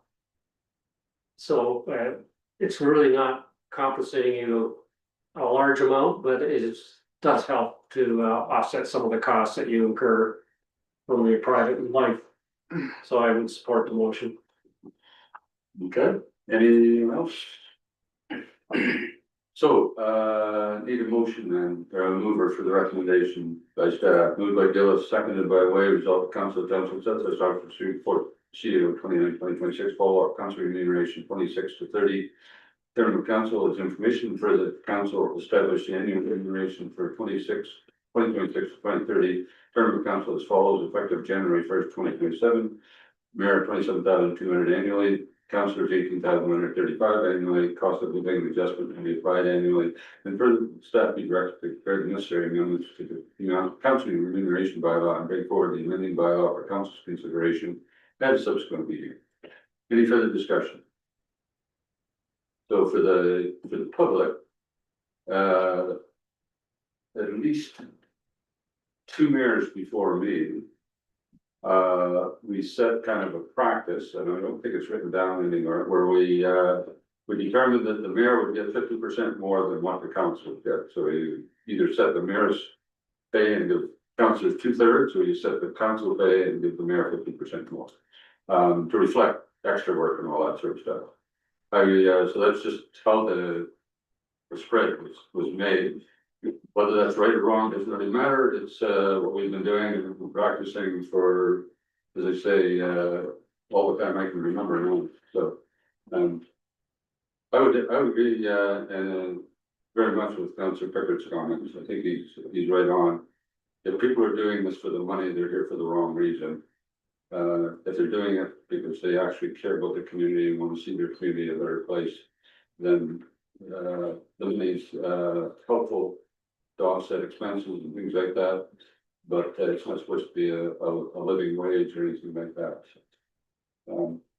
Speaker 8: So it's really not compensating you a large amount, but it does help to offset some of the costs that you incur from your private life. So I would support the motion.
Speaker 1: Okay, anyone else? So, need a motion then, or a mover for the recommendation by staff, moved by Gillis, seconded by Way, result council sets us off for Street for CEO 2026 follow-up council remuneration 26 to 30. Term of council is information for the council establish the annual remuneration for 2026 to 2030. Term of council as follows, effective January 1st, 2027. Mayor 27,200 annually. Councilors 18,135 annually, cost of living adjustment can be applied annually, and further staff be directed to prepare the necessary amendments to the council remuneration bylaw and bring forward the amending bylaw for council's consideration at a subsequent meeting. Any further discussion? So for the public, at least 2 mayors before me, we set kind of a practice, and I don't think it's written down anywhere, where we determined that the mayor would get 50% more than what the council would get. So we either set the mayor's pay and give councilors 2/3, or you set the council pay and give the mayor 50% more. To reflect extra work and all that sort of stuff. So that's just how the spread was made. Whether that's right or wrong doesn't really matter. It's what we've been doing and we're practicing for, as I say, all the time I can remember now. So I would agree very much with Councilor Pickard's comments. I think he's right on. If people are doing this for the money, they're here for the wrong reason. If they're doing it because they actually care about the community and want to see their community a better place, then eliminates, helpful to offset expenses and things like that. But it's not supposed to be a living wage or anything like that.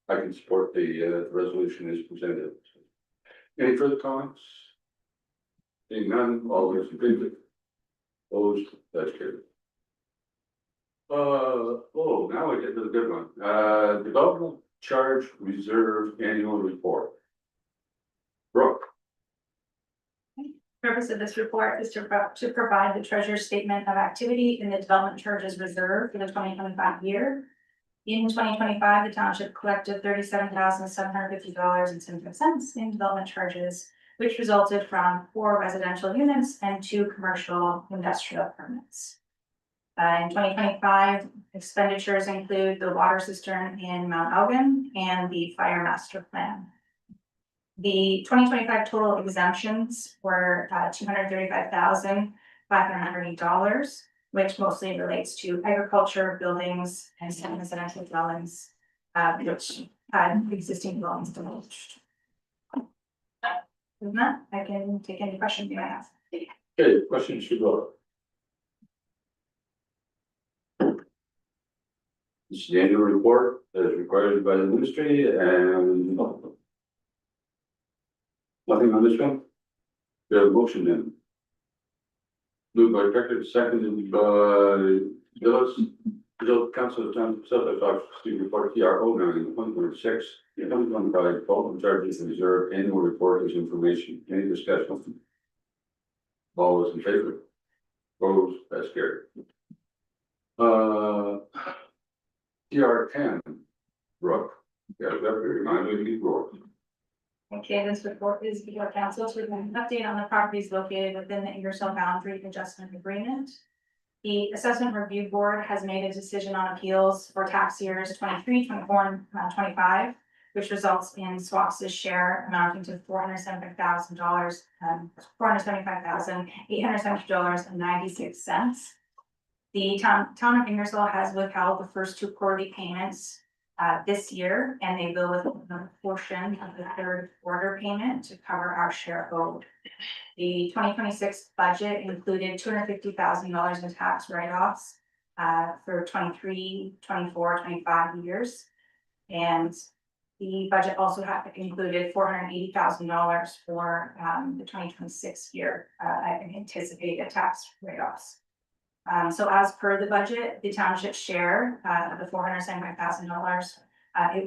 Speaker 1: I can support the resolution as presented. Any further comments? Seeing none, all those in favor? Opposed, that's carried. Now we get to the good one, development charge reserve annual report. Brooke.
Speaker 14: Purpose of this report is to provide the treasurer's statement of activity in the development charges reserve for the 2025 year. In 2025, the township collected $37,750.75 in development charges, which resulted from 4 residential units and 2 commercial industrial permits. In 2025, expenditures include the water cistern in Mount Elgin and the fire master plan. The 2025 total exemptions were $235,590, which mostly relates to agriculture, buildings, and some residential dwellings, which had existing dwellings demolished. With that, I can take any questions you might have.
Speaker 1: Okay, questions should go. This is the annual report that is required by the ministry and nothing on this one. We have a motion then. Moved by Becker, seconded by Gillis. Result council of town Southwest Oxford report TRO 9.16. The 2025 development charges reserve annual report is information. Any discussion? All those in favor? Opposed, that's carried. TR10, Brooke. Yeah, that remind me to be Brooke.
Speaker 14: Okay, this report is before council to an update on the properties located within the Ingersoll Boundary Adjustment Agreement. The Assessment Review Board has made a decision on appeals for tax years 23, 24, and 25, which results in SWOX's share amounting to $475,000, $475,870.96. The town of Ingersoll has withheld the first 2 quarterly payments this year, and they will withhold a portion of the 3rd quarter payment to cover our share owed. The 2026 budget included $250,000 in tax write-offs for 23, 24, 25 years. And the budget also included $480,000 for the 2026 year anticipated tax write-offs. So as per the budget, the township share of the $475,000,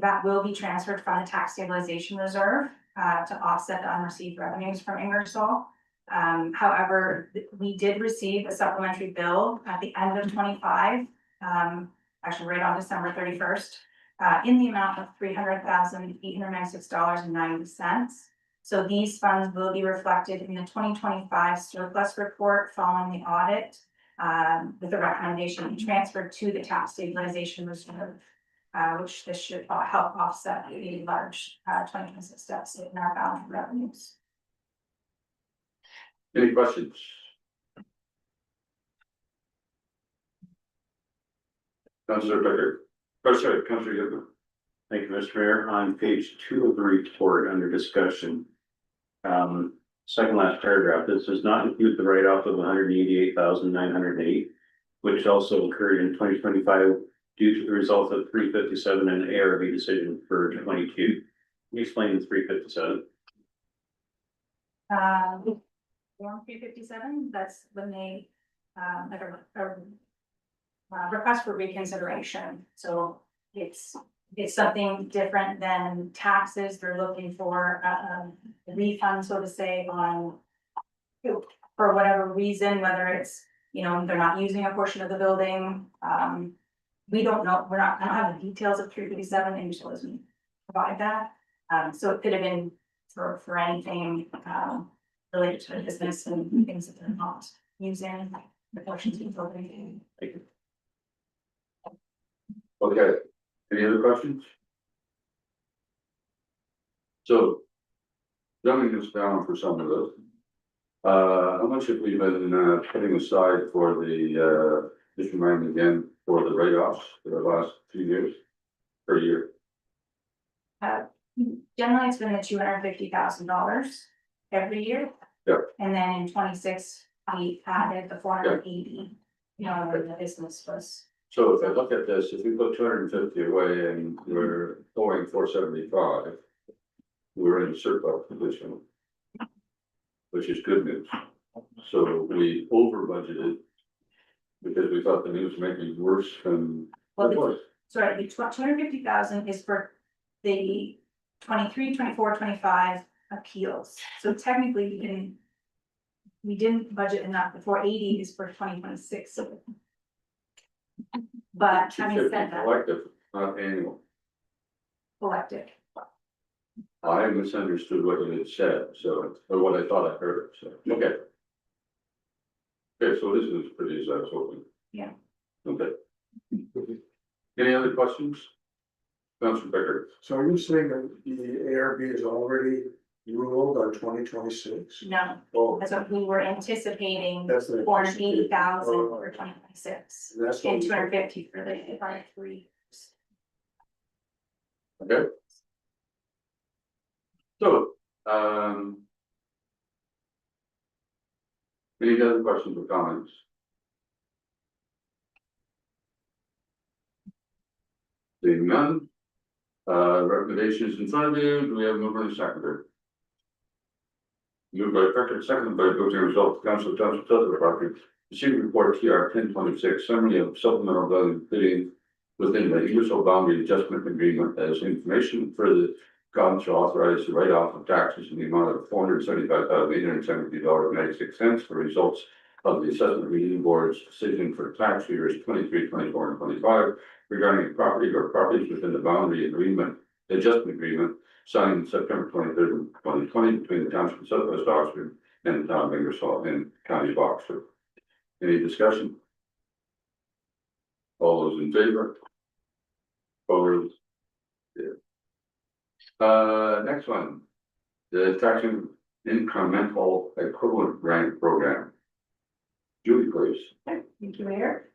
Speaker 14: that will be transferred from the tax stabilization reserve to offset the unreceived revenues from Ingersoll. However, we did receive a supplementary bill at the end of 25, actually right on December 31st, in the amount of $300,896.90. So these funds will be reflected in the 2025 surplus report following the audit, with the recommendation to be transferred to the tax stabilization reserve, which this should help offset the large 2026 deficit in our boundary revenues.
Speaker 1: Any questions? Councillor Becker. Oh, sorry, Councillor Yocum.
Speaker 12: Thank you, Mr. Mayor. On page 2 of the report under discussion. Second last paragraph, this does not include the write-off of $188,908, which also occurred in 2025 due to the result of 357 and ARB decision for 22. Can you explain the 357?
Speaker 14: Form 357, that's when they, like a request for reconsideration. So it's something different than taxes. They're looking for a refund, so to say, on for whatever reason, whether it's, they're not using a portion of the building. We don't know, I don't have the details of 357, and Ingersoll doesn't provide that. So it could have been for anything related to the business and things that they're not using the portions of the building.
Speaker 12: Thank you.
Speaker 1: Okay, any other questions? So, dumbing this down for some of those. How much have we been putting aside for the, just remind me again, for the write-offs for the last few years, per year?
Speaker 14: Generally, it's been the $250,000, every year.
Speaker 1: Yeah.
Speaker 14: And then in 26, we added the 480, where the business was.
Speaker 1: So if I look at this, if we put 250 away and we're going 475. We're in a surplus position. Which is good news. So we over budgeted. Because we thought the news might be worse than
Speaker 14: Well,
Speaker 1: it was.
Speaker 14: Sorry, the 250,000 is for the 23, 24, 25 appeals. So technically, we didn't budget enough. The 480 is for 2026. But having
Speaker 1: 250
Speaker 14: said that,
Speaker 1: collective, not annual.
Speaker 14: collected.
Speaker 1: I misunderstood what you had said, so, or what I thought I heard, so, okay. Okay, so this is pretty as I was hoping.
Speaker 14: Yeah.
Speaker 1: Okay. Any other questions? Councilor Becker,
Speaker 5: So are you saying that the ARB is already ruled on 2026?
Speaker 14: No,
Speaker 5: Oh,
Speaker 14: that's what we were anticipating,
Speaker 5: that's the.
Speaker 14: 480,000 for 2026
Speaker 5: That's
Speaker 14: and
Speaker 5: what.
Speaker 14: 250 for the 5
Speaker 1: okay? So, any other questions or comments? Seeing none. Recommendations in front of you, do we have a mover and seconder? Moved by Becker, seconded by voting result, Council Sutherland Parker. Receiving report TR 1026, summary of supplemental value bidding within the Ingersoll boundary adjustment agreement as information for the council authorized to write off of taxes in the amount of $475,870.96 for results of the assessment review board's decision for tax years 23, 24, and 25 regarding property or properties within the boundary agreement, adjustment agreement signed September 23rd, 2020 between the township of Southwest Oxford and the town of Ingersoll and county of Oxford. Any discussion? All those in favor? Opposed? Yeah. Next one, the tax incremental equivalent grant program. Julie, please.
Speaker 13: Thank you, Mayor.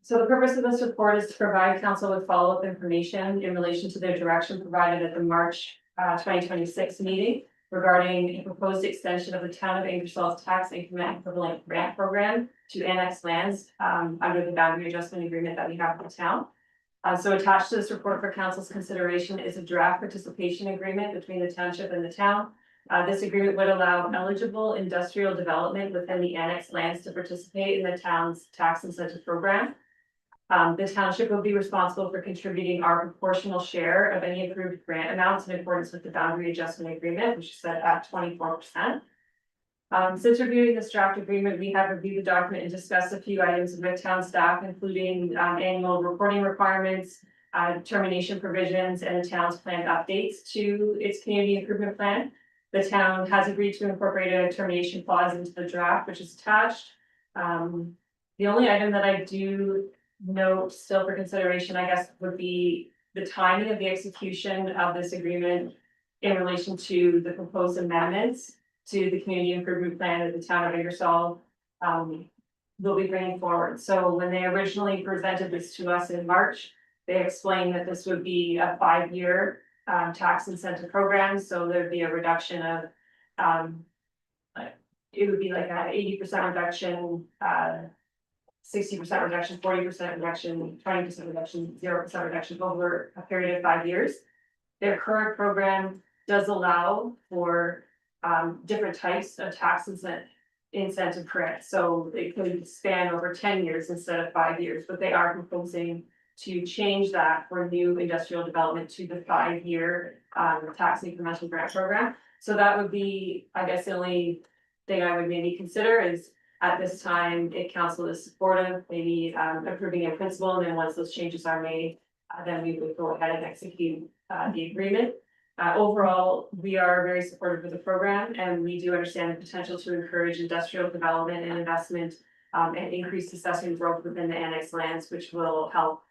Speaker 13: So the purpose of this report is to provide council with follow-up information in relation to their direction provided at the March 2026 meeting regarding a proposed extension of the town of Ingersoll's tax increment equivalent grant program to annex lands under the boundary adjustment agreement that we have with the town. So attached to this report for council's consideration is a draft participation agreement between the township and the town. This agreement would allow eligible industrial development within the annexed lands to participate in the town's tax incentive program. The township will be responsible for contributing our proportional share of any approved grant amounts in accordance with the boundary adjustment agreement, which is set at 24%. Since reviewing this draft agreement, we have reviewed the document and discussed a few items with town staff, including annual reporting requirements, termination provisions, and the town's planned updates to its community improvement plan. The town has agreed to incorporate a termination clause into the draft, which is attached. The only item that I do note still for consideration, I guess, would be the timing of the execution of this agreement in relation to the proposed amendments to the community improvement plan that the town of Ingersoll will be bringing forward. So when they originally presented this to us in March, they explained that this would be a 5-year tax incentive program, so there'd be a reduction of it would be like a 80% reduction, 60% reduction, 40% reduction, 20% reduction, 0% reduction over a period of 5 years. Their current program does allow for different types of tax incentive credits, so it could span over 10 years instead of 5 years, but they are proposing to change that for new industrial development to the 5-year tax incremental grant program. So that would be, I guess, the only thing I would maybe consider is at this time, if council is supportive, maybe approving in principle, and then once those changes are made, then we would go ahead and execute the agreement. Overall, we are very supportive of the program, and we do understand the potential to encourage industrial development and investment and increase assessment growth within the annexed lands, which will help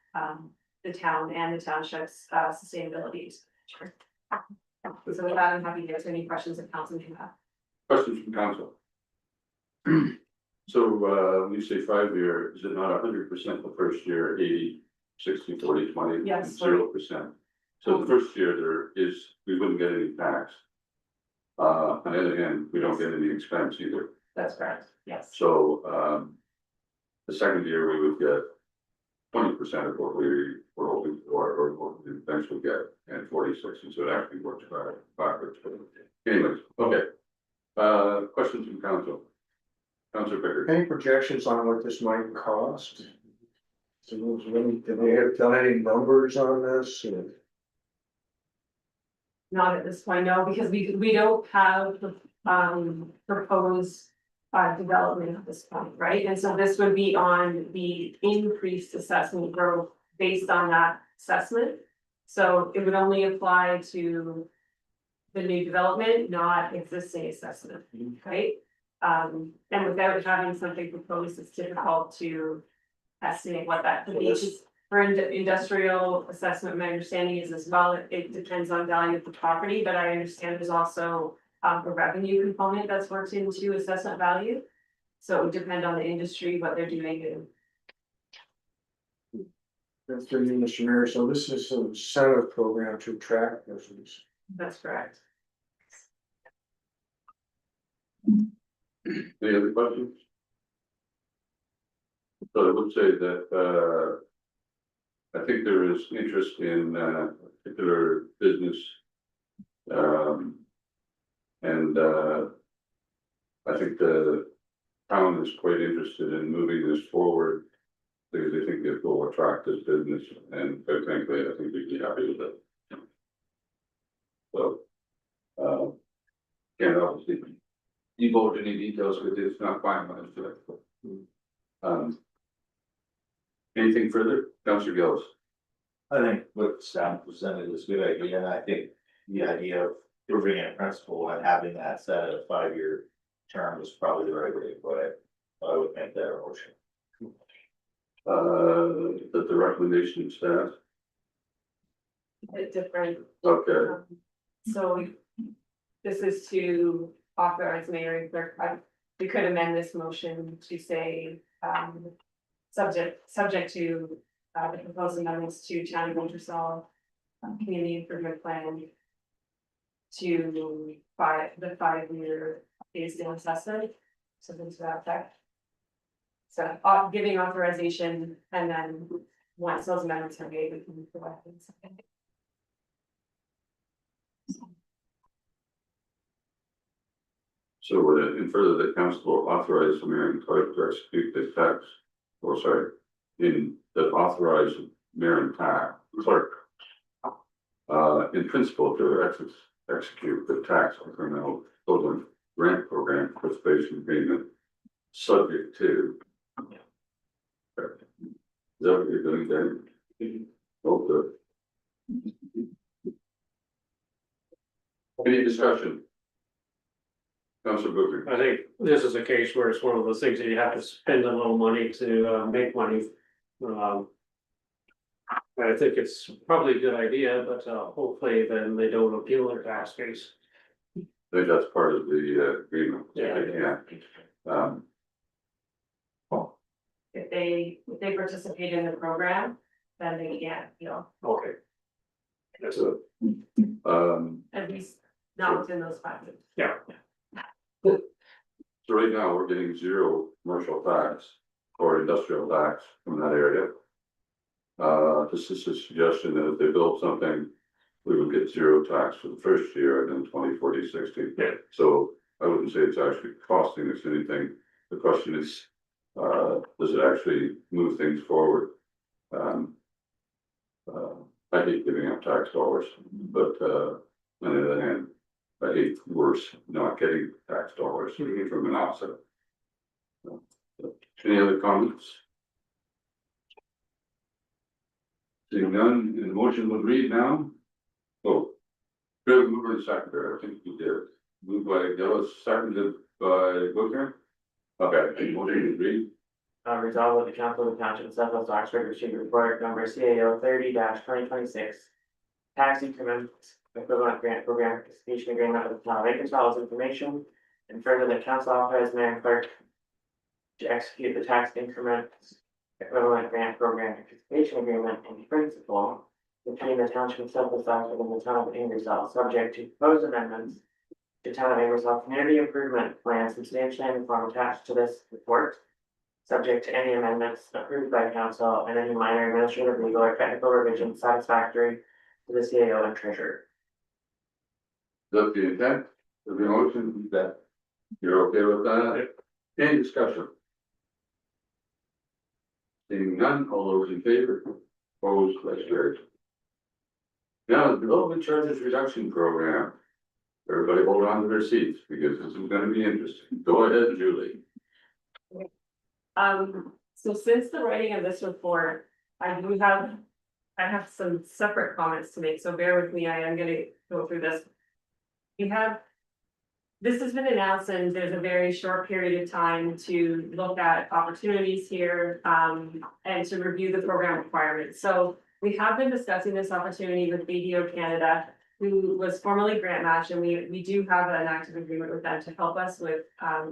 Speaker 13: the town and the township's sustainability. Sure. So with that, I'm happy to answer any questions that council may have.
Speaker 1: Questions from council? So, when you say 5-year, is it not 100% the first year, 80, 60, 40, 20?
Speaker 13: Yes.
Speaker 1: 0%. So the first year we wouldn't get any tax. On the other hand, we don't get any expense either.
Speaker 13: That's correct, yes.
Speaker 1: So, the second year we would get 20% of what we were hoping for, or what we eventually get, and 46, and so it actually works backwards. But anyways, okay. Questions from council? Councilor Pickard.
Speaker 5: Any projections on what this might cost? So, do they have done any numbers on this?
Speaker 13: Not at this point, no, because we don't have the proposed development at this point, right? And so this would be on the increased assessment growth based on that assessment. So it would only apply to the new development, not existing assessment, right? And without having something proposed, it's difficult to estimate what that could be. For industrial assessment, my understanding is as well, it depends on value of the property, but I understand there's also a revenue component that's worked into assessment value. So it would depend on the industry, what they're doing.
Speaker 5: That's through you, Mr. Mayor, so this is an incentive program to attract business.
Speaker 13: That's correct.
Speaker 1: Any other questions? So I would say that, I think there is interest in, particular business. And I think the town is quite interested in moving this forward. Because they think it will attract this business, and quite frankly, I think we'd be happy with it. So, can't obviously divulge any details with it, it's not finalized yet. Anything further? Councilor Gillis?
Speaker 9: I think what staff presented is a good idea, and I think the idea of proving a principle and having that set at a 5-year term is probably the right way to put it. I would make that a motion.
Speaker 1: That the recommendation of staff,
Speaker 13: A bit different.
Speaker 1: okay,
Speaker 13: So this is to authorize mayor and clerk, we could amend this motion to say, subject to the proposed amendments to town of Wintersall community improvement plan to the 5-year phased in assessment, something to that effect. So giving authorization, and then once those amendments are made, we can provide them.
Speaker 1: so would it infer that council will authorize the mayor and clerk to execute the tax, or sorry, in that authorize mayor and clerk. In principle to execute the tax incremental equivalent grant program participation agreement. Subject to. Is that what you're doing then? Okay. Any discussion? Councilor Booker.
Speaker 8: I think this is a case where it's one of those things that you have to spend a little money to make money. I think it's probably a good idea, but hopefully then they don't appeal their tax case.
Speaker 1: I think that's part of the agreement.
Speaker 8: Yeah.
Speaker 13: If they participate in the program, then they can't,
Speaker 8: Okay.
Speaker 1: That's it.
Speaker 13: at least not within those 5 years.
Speaker 8: Yeah.
Speaker 1: So right now, we're getting 0 commercial tax or industrial tax from that area. This is a suggestion that if they build something, we would get 0 tax for the first year and then 20, 40, 60.
Speaker 8: Yeah.
Speaker 1: So I wouldn't say it's actually costing us anything. The question is, does it actually move things forward? I hate giving up tax dollars, but on the other hand, I hate worse not getting tax dollars from an offset. Any other comments? Seeing none, and the motion would read now. Oh, good mover and seconder, I think you did. Moved by Gillis, seconded by Booker. Okay, motion would read.
Speaker 11: Resolved that the council of the township of Southwest Oxford receive report number CAO 30-2026. Tax increment equivalent grant program participation agreement with the town of Ingersoll information. And further, the council authorized mayor and clerk to execute the tax increment equivalent grant program participation agreement in principle between the township of Southwest Oxford and the town of Ingersoll, subject to proposed amendments the town of Ingersoll Community Improvement Plan substantially in the form attached to this report. Subject to any amendments approved by council and any minor administrative, legal or technical revisions satisfactory to the CAO and treasurer.
Speaker 1: That's the intent of the motion, that you're okay with that? Any discussion? Seeing none, all those in favor, opposed, that's carried. Now, the development charges reduction program. Everybody hold on to their seats because this is gonna be interesting. Go ahead, Julie.
Speaker 13: So since the writing of this report, I have some separate comments to make, so bear with me, I am gonna go through this. This has been announced and there's a very short period of time to look at opportunities here, and to review the program requirements. So we have been discussing this opportunity with BDO Canada, who was formerly grant match, and we do have an active agreement with them to help us with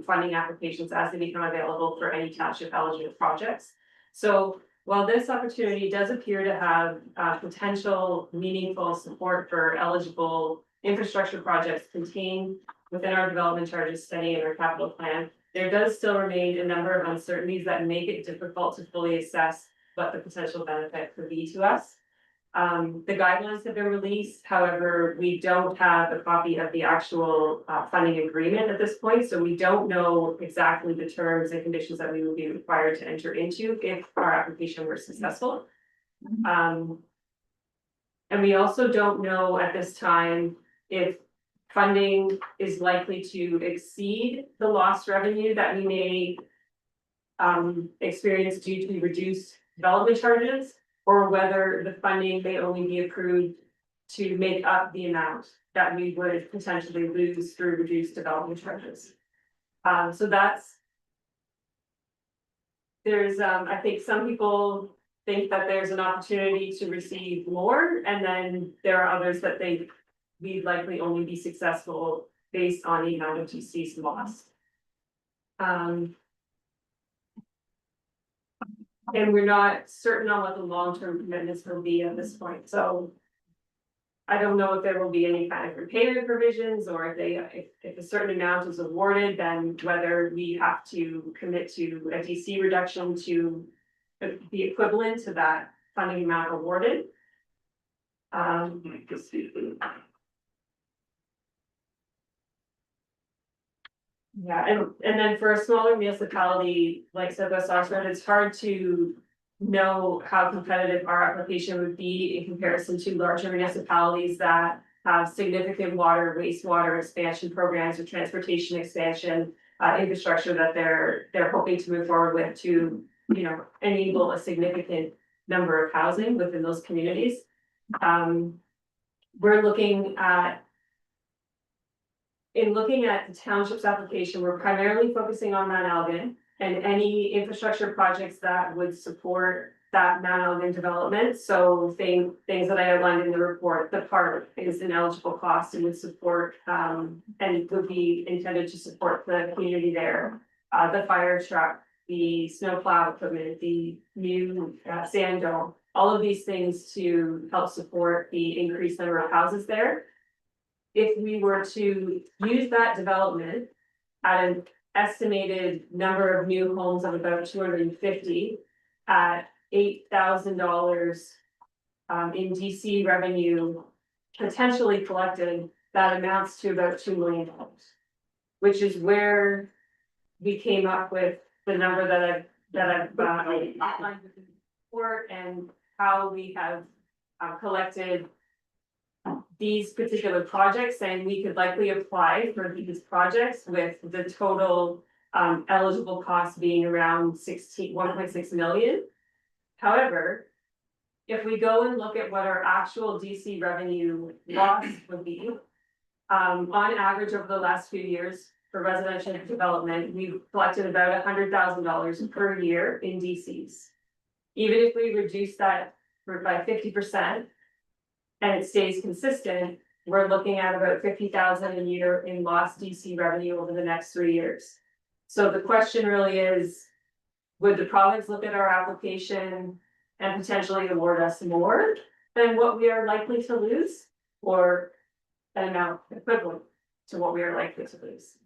Speaker 13: funding applications as they become available for any township eligible projects. So while this opportunity does appear to have potential meaningful support for eligible infrastructure projects contained within our development charges study and our capital plan, there does still remain a number of uncertainties that make it difficult to fully assess what the potential benefit could be to us. The guidelines have been released, however, we don't have a copy of the actual funding agreement at this point, so we don't know exactly the terms and conditions that we would be required to enter into if our application were successful. And we also don't know at this time if funding is likely to exceed the lost revenue that we may experience due to reduced development charges, or whether the funding may only be approved to make up the amount that we would potentially lose through reduced development charges. So I think some people think that there's an opportunity to receive more, and then there are others that think we'd likely only be successful based on the amount of TCs lost. And we're not certain on what the long-term commitments will be at this point, so. I don't know if there will be any kind of repayment provisions, or if a certain amount is awarded, then whether we have to commit to a DC reduction to be equivalent to that funding amount awarded. Yeah, and then for a smaller municipality like Southwest Oxford, it's hard to know how competitive our application would be in comparison to larger municipalities that have significant water, wastewater expansion programs or transportation expansion infrastructure that they're hoping to move forward with to, enable a significant number of housing within those communities. We're looking at the township's application, we're primarily focusing on Mount Elgin and any infrastructure projects that would support that Mount Elgin development. So things that I outlined in the report, the park is an eligible cost and would support, and would be intended to support the community there. The fire truck, the snowplow equipment, the new sand dome, all of these things to help support the increased number of houses there. If we were to use that development at an estimated number of new homes of about 250 at $8,000 in DC revenue potentially collected, that amounts to about $2 million, which is where we came up with the number that I've outlined with the report, and how we have collected these particular projects, and we could likely apply for these projects with the total eligible cost being around 1.6 million. However, if we go and look at what our actual DC revenue loss would be, on average over the last few years for residential development, we've collected about $100,000 per year in DCs. Even if we reduce that by 50%, and it stays consistent, we're looking at about 50,000 a year in lost DC revenue over the next 3 years. So the question really is, would the province look at our application and potentially award us more than what we are likely to lose, or an amount equivalent to what we are likely to lose.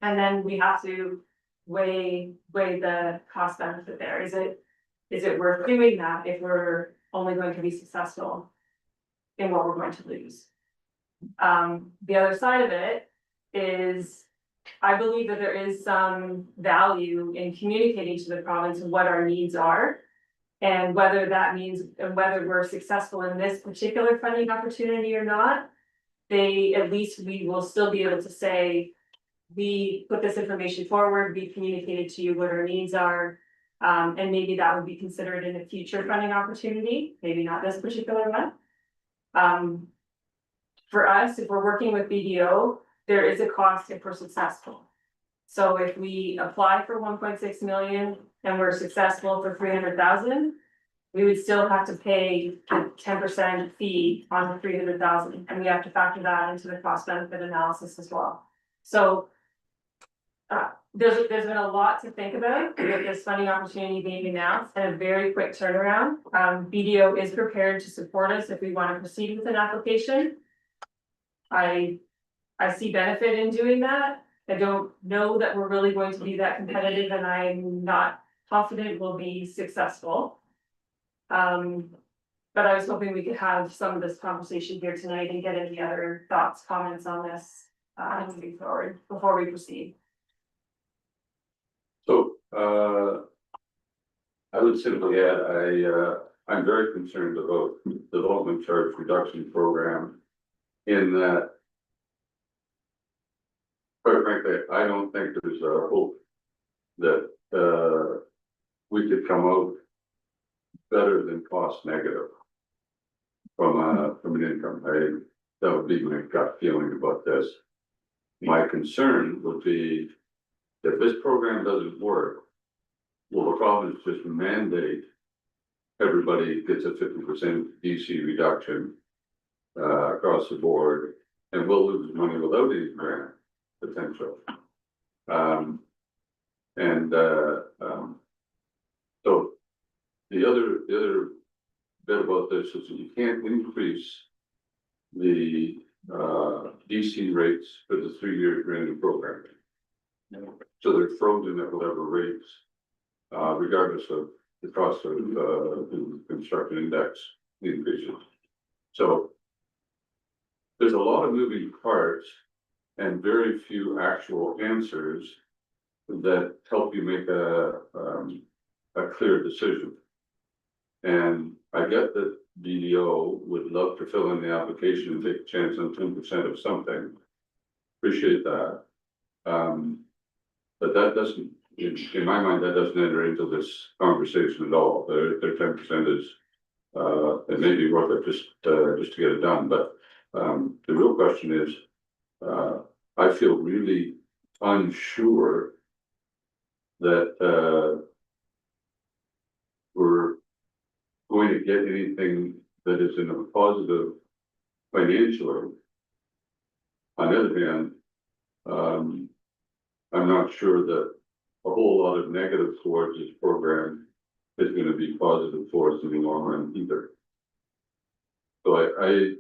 Speaker 13: And then we have to weigh the cost benefit there. Is it worth doing that if we're only going to be successful in what we're going to lose? The other side of it is, I believe that there is some value in communicating to the province what our needs are. And whether that means, and whether we're successful in this particular funding opportunity or not, at least we will still be able to say, we put this information forward, we communicated to you what our needs are. And maybe that would be considered in a future funding opportunity, maybe not this particular one. For us, if we're working with BDO, there is a cost if we're successful. So if we apply for 1.6 million and we're successful for 300,000, we would still have to pay a 10% fee on the 300,000, and we have to factor that into the cost benefit analysis as well. So there's been a lot to think about with this funding opportunity being announced and a very quick turnaround. BDO is prepared to support us if we want to proceed with an application. I see benefit in doing that. I don't know that we're really going to be that competitive, and I'm not confident we'll be successful. But I was hoping we could have some of this conversation here tonight and get any other thoughts, comments on this, moving forward before we proceed.
Speaker 1: So, I would simply add, I'm very concerned about the development charge reduction program in that, quite frankly, I don't think there's a hope that, we could come out better than cost negative from an income. That would be my gut feeling about this. My concern would be if this program doesn't work, will the province just mandate everybody gets a 50% DC reduction across the board, and we'll lose money without any grant potential. So the other bit about this is that you can't increase the DC rates for the 3-year granted program. So they're frozen at whatever rates, regardless of the cost of the construction index increases. So there's a lot of moving parts and very few actual answers that help you make a clear decision. And I get that BDO would love to fill in the application and take a chance on 10% of something. Appreciate that. But that doesn't, in my mind, that doesn't enter into this conversation at all. Their 10% is, it may be worth it just to get it done. But the real question is, I feel really unsure that we're going to get anything that is in a positive financially. On the other hand, I'm not sure that a whole lot of negative towards this program is going to be positive for us in the long run either. So I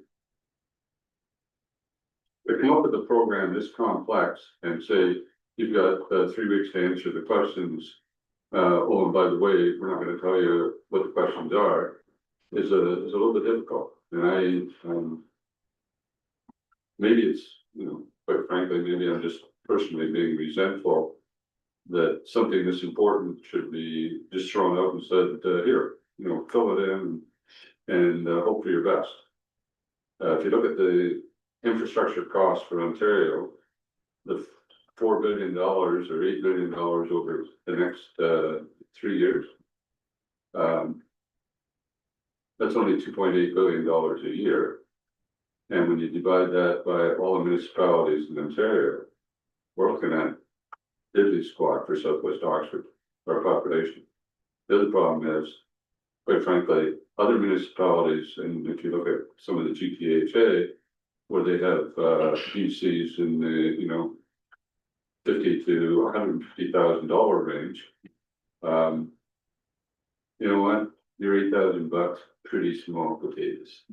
Speaker 1: come up with a program this complex and say, you've got 3 weeks to answer the questions. Oh, and by the way, we're not going to tell you what the questions are, is a little bit difficult. And maybe it's, quite frankly, maybe I'm just personally being resentful that something this important should be just thrown out and said, here, fill it in and hope for your best. If you look at the infrastructure costs for Ontario, the $4 billion or $8 billion over the next 3 years. That's only $2.8 billion a year. And when you divide that by all the municipalities in Ontario, we're looking at diddly squat for Southwest Oxford, our population. The other problem is, quite frankly, other municipalities, and if you look at some of the GTHA, where they have DCs in the, $50,000 to $150,000 range. You know what? Your $8,000, pretty small potatoes.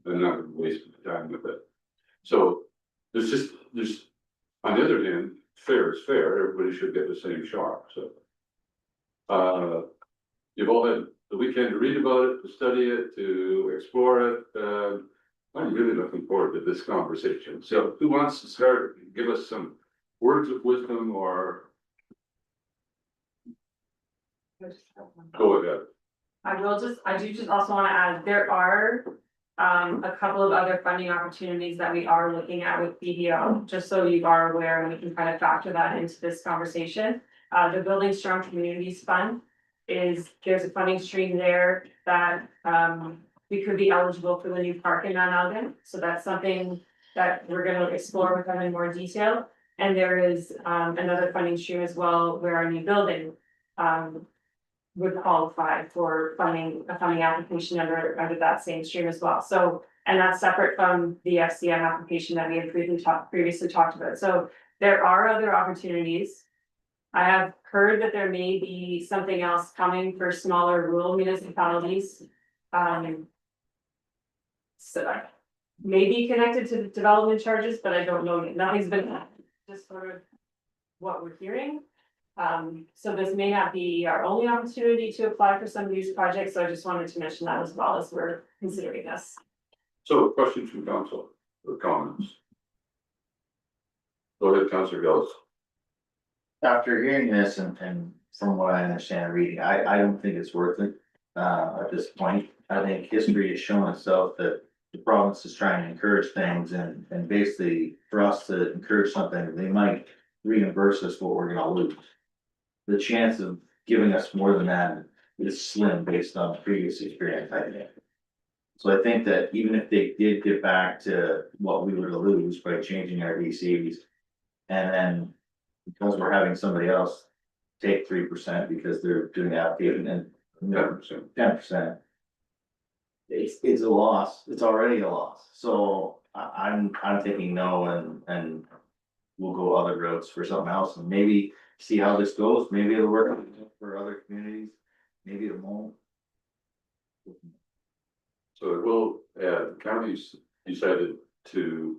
Speaker 1: I'm not gonna waste my time with it. So there's, on the other hand, fair is fair, everybody should get the same shot, so. You've all had the weekend to read about it, to study it, to explore it, I'm really looking forward to this conversation, so who wants to start, give us some words of wisdom or go ahead?
Speaker 13: I do just also wanna add, there are a couple of other funding opportunities that we are looking at with BDO, just so you are aware, and we can kind of factor that into this conversation. The Building Strong Communities Fund there's a funding stream there that, we could be eligible for the new park in Mount Elgin, so that's something that we're gonna explore with them in more detail. And there is, another funding stream as well, where our new building, would qualify for funding, a funding application under that same stream as well, so. And that's separate from the FCM application that we had previously talked about, so there are other opportunities. I have heard that there may be something else coming for smaller rural municipalities. So maybe connected to the development charges, but I don't know, nothing's been, just sort of what we're hearing. So this may not be our only opportunity to apply for some of these projects, so I just wanted to mention that as well as we're considering this.
Speaker 1: So questions from council or comments? Go ahead, Councilor Gillis.
Speaker 9: After hearing this and from what I understand reading, I don't think it's worth it. At this point, I think history has shown itself that the province is trying to encourage things and basically for us to encourage something, they might reimburse us what we're gonna lose. The chance of giving us more than that is slim based on previous experience, I think. So I think that even if they did get back to what we would lose by changing our DCs. And then because we're having somebody else take 3% because they're doing the application and 10%. It's a loss, it's already a loss, so I'm thinking no and we'll go other routes for something else and maybe see how this goes, maybe it'll work for other communities, maybe it won't.
Speaker 1: So it will, the counties decided to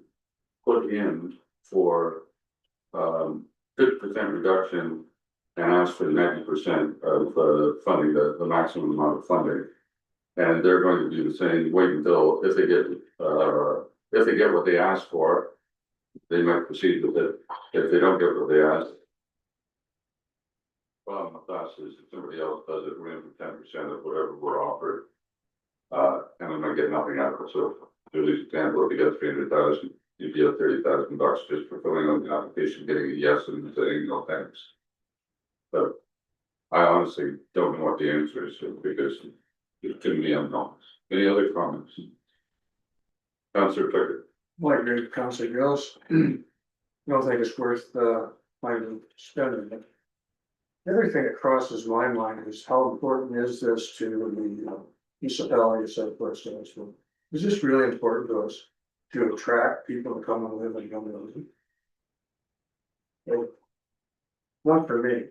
Speaker 1: put in for 50% reduction and ask for 90% of funding, the maximum amount of funding. And they're going to do the same, wait until if they get what they ask for, they might proceed with it. If they don't get what they ask. Problem with us is if somebody else does it, we're in for 10% of whatever we're offered. And I'm gonna get nothing out of it, so there's an example, if you get 300,000, you'd get $30,000 just for filling out the application, getting a yes and saying no thanks. But I honestly don't know what the answer is, because it's too many unknowns. Any other comments? Councilor Tucker.
Speaker 5: Like agree with Councilor Gillis. Don't think it's worth finding spending it. The other thing that crosses my mind is how important is this to the municipalities of West Nashville? Is this really important to us to attract people to come and live in Gumbo? Not for me.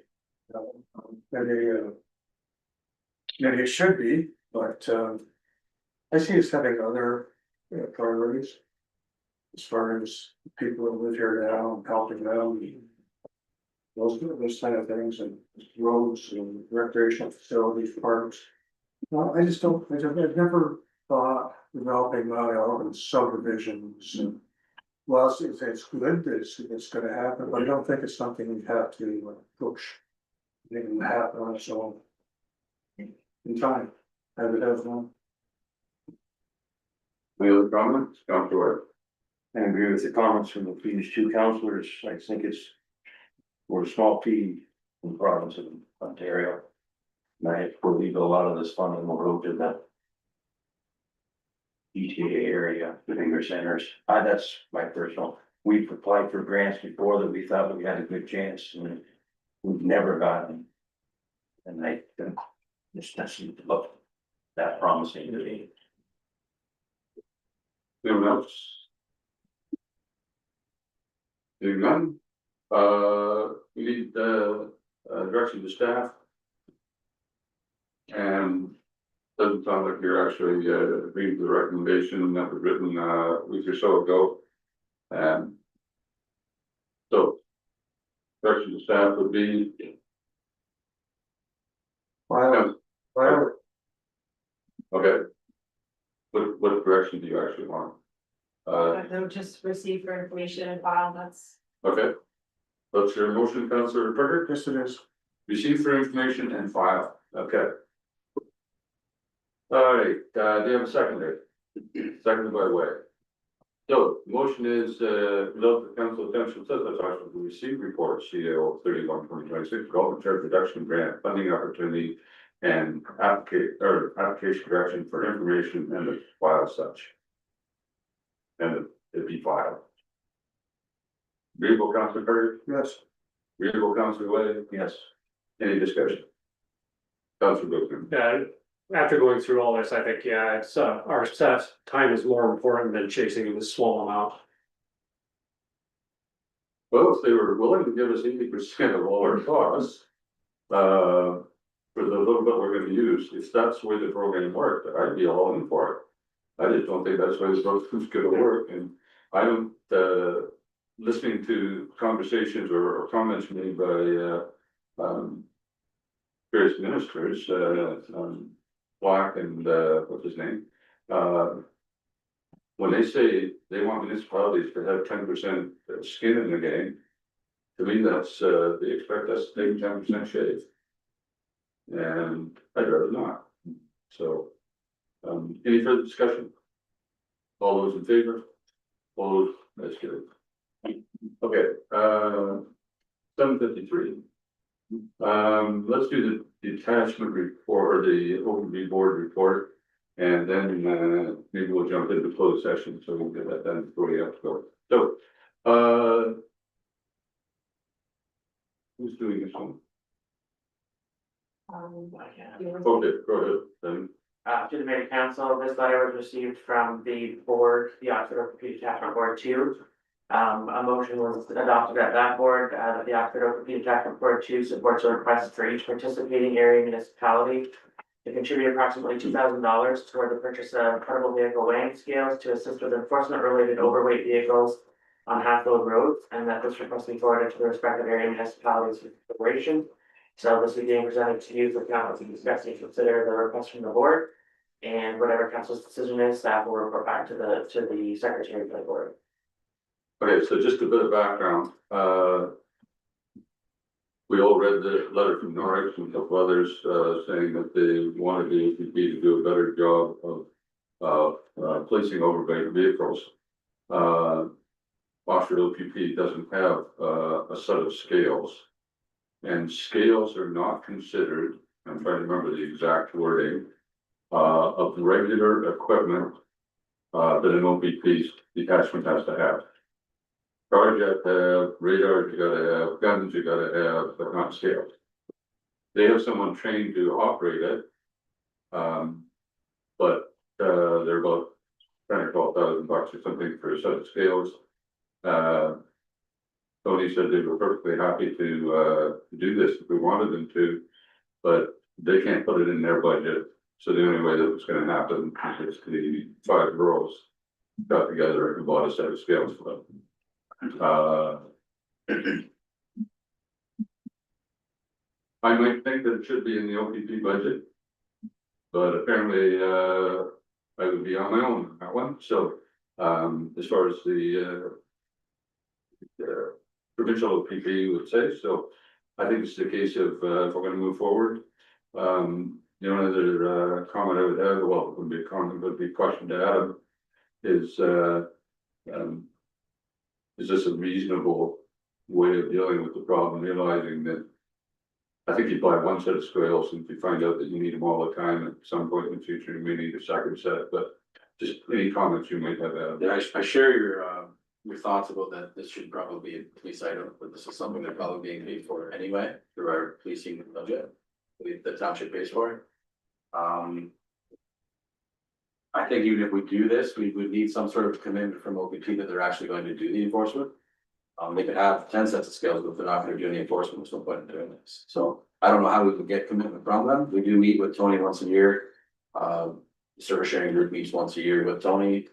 Speaker 5: Maybe it should be, but I see us having other priorities. As far as people who live here now and helping them. Those kind of things and roads and recreational facilities, parks. No, I just don't, I've never thought developing Mount Elgin subdivisions and. Well, it's good, it's gonna happen, but I don't think it's something we have to push. It can happen on its own. In time, as it has one.
Speaker 1: Any other comments? Councilor.
Speaker 2: I agree with the comments from the previous two councillors. I think we're a small P in the province of Ontario. And I believe a lot of this funding will go to the GTA area, the bigger centers. That's my personal, we've applied for grants before that we thought we had a good chance and we've never gotten. And I think this doesn't look that promising to me.
Speaker 1: Anyone else? Hearing none, we need direction to staff. And doesn't sound like you're actually agreeing to the recommendation that was written a week or so ago. And So. Direction to staff would be.
Speaker 5: Well, well,
Speaker 1: Okay. What direction do you actually want?
Speaker 13: They'll just receive for information and file, that's.
Speaker 1: Okay. That's your motion, Councillor Burger,
Speaker 5: yes, it is.
Speaker 1: receive for information and file, okay. All right, do you have a seconder? Seconded by Way. So, the motion is, note the council attention says that I should receive report CAO 31/2026 government charge reduction grant funding opportunity. And application direction for information and the file such. And it be filed. Agreeable, Councillor Carter?
Speaker 5: Yes.
Speaker 1: Agreeable, Councillor Way?
Speaker 2: Yes.
Speaker 1: Any discussion? Councillor Brooklyn?
Speaker 8: Yeah, after going through all this, I think, yeah, it's, our staff's time is more important than chasing this small amount.
Speaker 1: Well, if they were willing to give us 80% of all our costs. For the little bit we're gonna use, if that's the way the program worked, I'd be all in for it. I just don't think that's the way the program's gonna work, and I don't, listening to conversations or comments made by, various ministers, Black and, what's his name? When they say they want municipalities to have 10% skin in the game, to me, that's, they expect us to take 10% shave. And I'd rather not, so, any further discussion? All those in favor? Opposed, that's good. Okay, 7:53. Let's do the detachment report, or the overview board report. And then, maybe we'll jump into closed session, so we'll get that done before we have to go. So, who's doing this one? Okay, go ahead, then.
Speaker 11: To the mayor council, this letter was received from the board, the Oxford Orthopedic Attachment Board 2. A motion was adopted at that board, that the Oxford Orthopedic Attachment Board 2 supports a request for each participating area municipality to contribute approximately $2,000 toward the purchase of portable vehicle weighing scales to assist with enforcement related overweight vehicles on half-load roads, and that this request be forwarded to the respective area municipalities for consideration. So this is being presented to you for council to discuss and consider the request from the board. And whatever council's decision is, staff will report back to the secretary of the board.
Speaker 1: Okay, so just a bit of background, we all read the letter from Norwich and a couple others, saying that they wanted the APP to do a better job of placing overweight vehicles. Oxford OPP doesn't have a set of scales. And scales are not considered, I'm trying to remember the exact wording, of the regular equipment that an OPP detachment has to have. Cars you have to have, radars you gotta have, guns you gotta have, but not scales. They have someone trained to operate it. But they're about $10,000 or $12,000 or something for a set of scales. Tony said they were perfectly happy to do this if we wanted them to, but they can't put it in their budget. So the only way that it's gonna happen is the 5 girls got together and bought a set of scales for them. I might think that it should be in the OPP budget. But apparently, I would be on my own on that one, so, as far as the provincial OPP would say, so I think it's the case of, if we're gonna move forward. The only other comment I would have, well, it would be a comment, would be a question to Adam, is this a reasonable way of dealing with the problem, realizing that I think you buy one set of scales, and if you find out that you need them all the time, at some point in the future, you may need a second set, but just any comments you might have, Adam?
Speaker 4: Yeah, I share your thoughts about that. This should probably be a police item, but this is something they're probably being paid for anyway through our policing budget. The township pays for it. I think even if we do this, we would need some sort of commitment from OPP that they're actually going to do the enforcement. They could have 10 sets of scales, but if they're not gonna do any enforcement, there's no point in doing this. So I don't know how we could get commitment from them. We do meet with Tony once a year. Service sharing group meets once a year with Tony.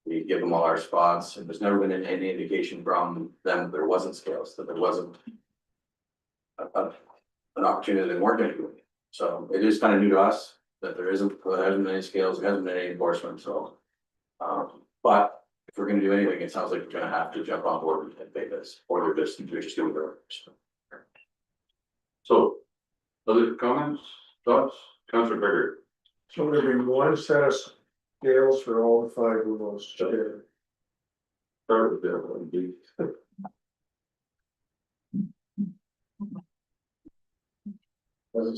Speaker 4: We give them all our spots, and there's never been any indication from them that there wasn't scales, that there wasn't. An opportunity that they weren't gonna do it. So it is kind of new to us that there hasn't been any scales, there hasn't been any enforcement, so. But if we're gonna do anything, it sounds like we're gonna have to jump on board and pay this, or they're just doing their.
Speaker 1: So, other comments, thoughts, Councilor Berger?
Speaker 5: So there'll be one set of scales for all the 5 of those.
Speaker 1: Start with that one, please.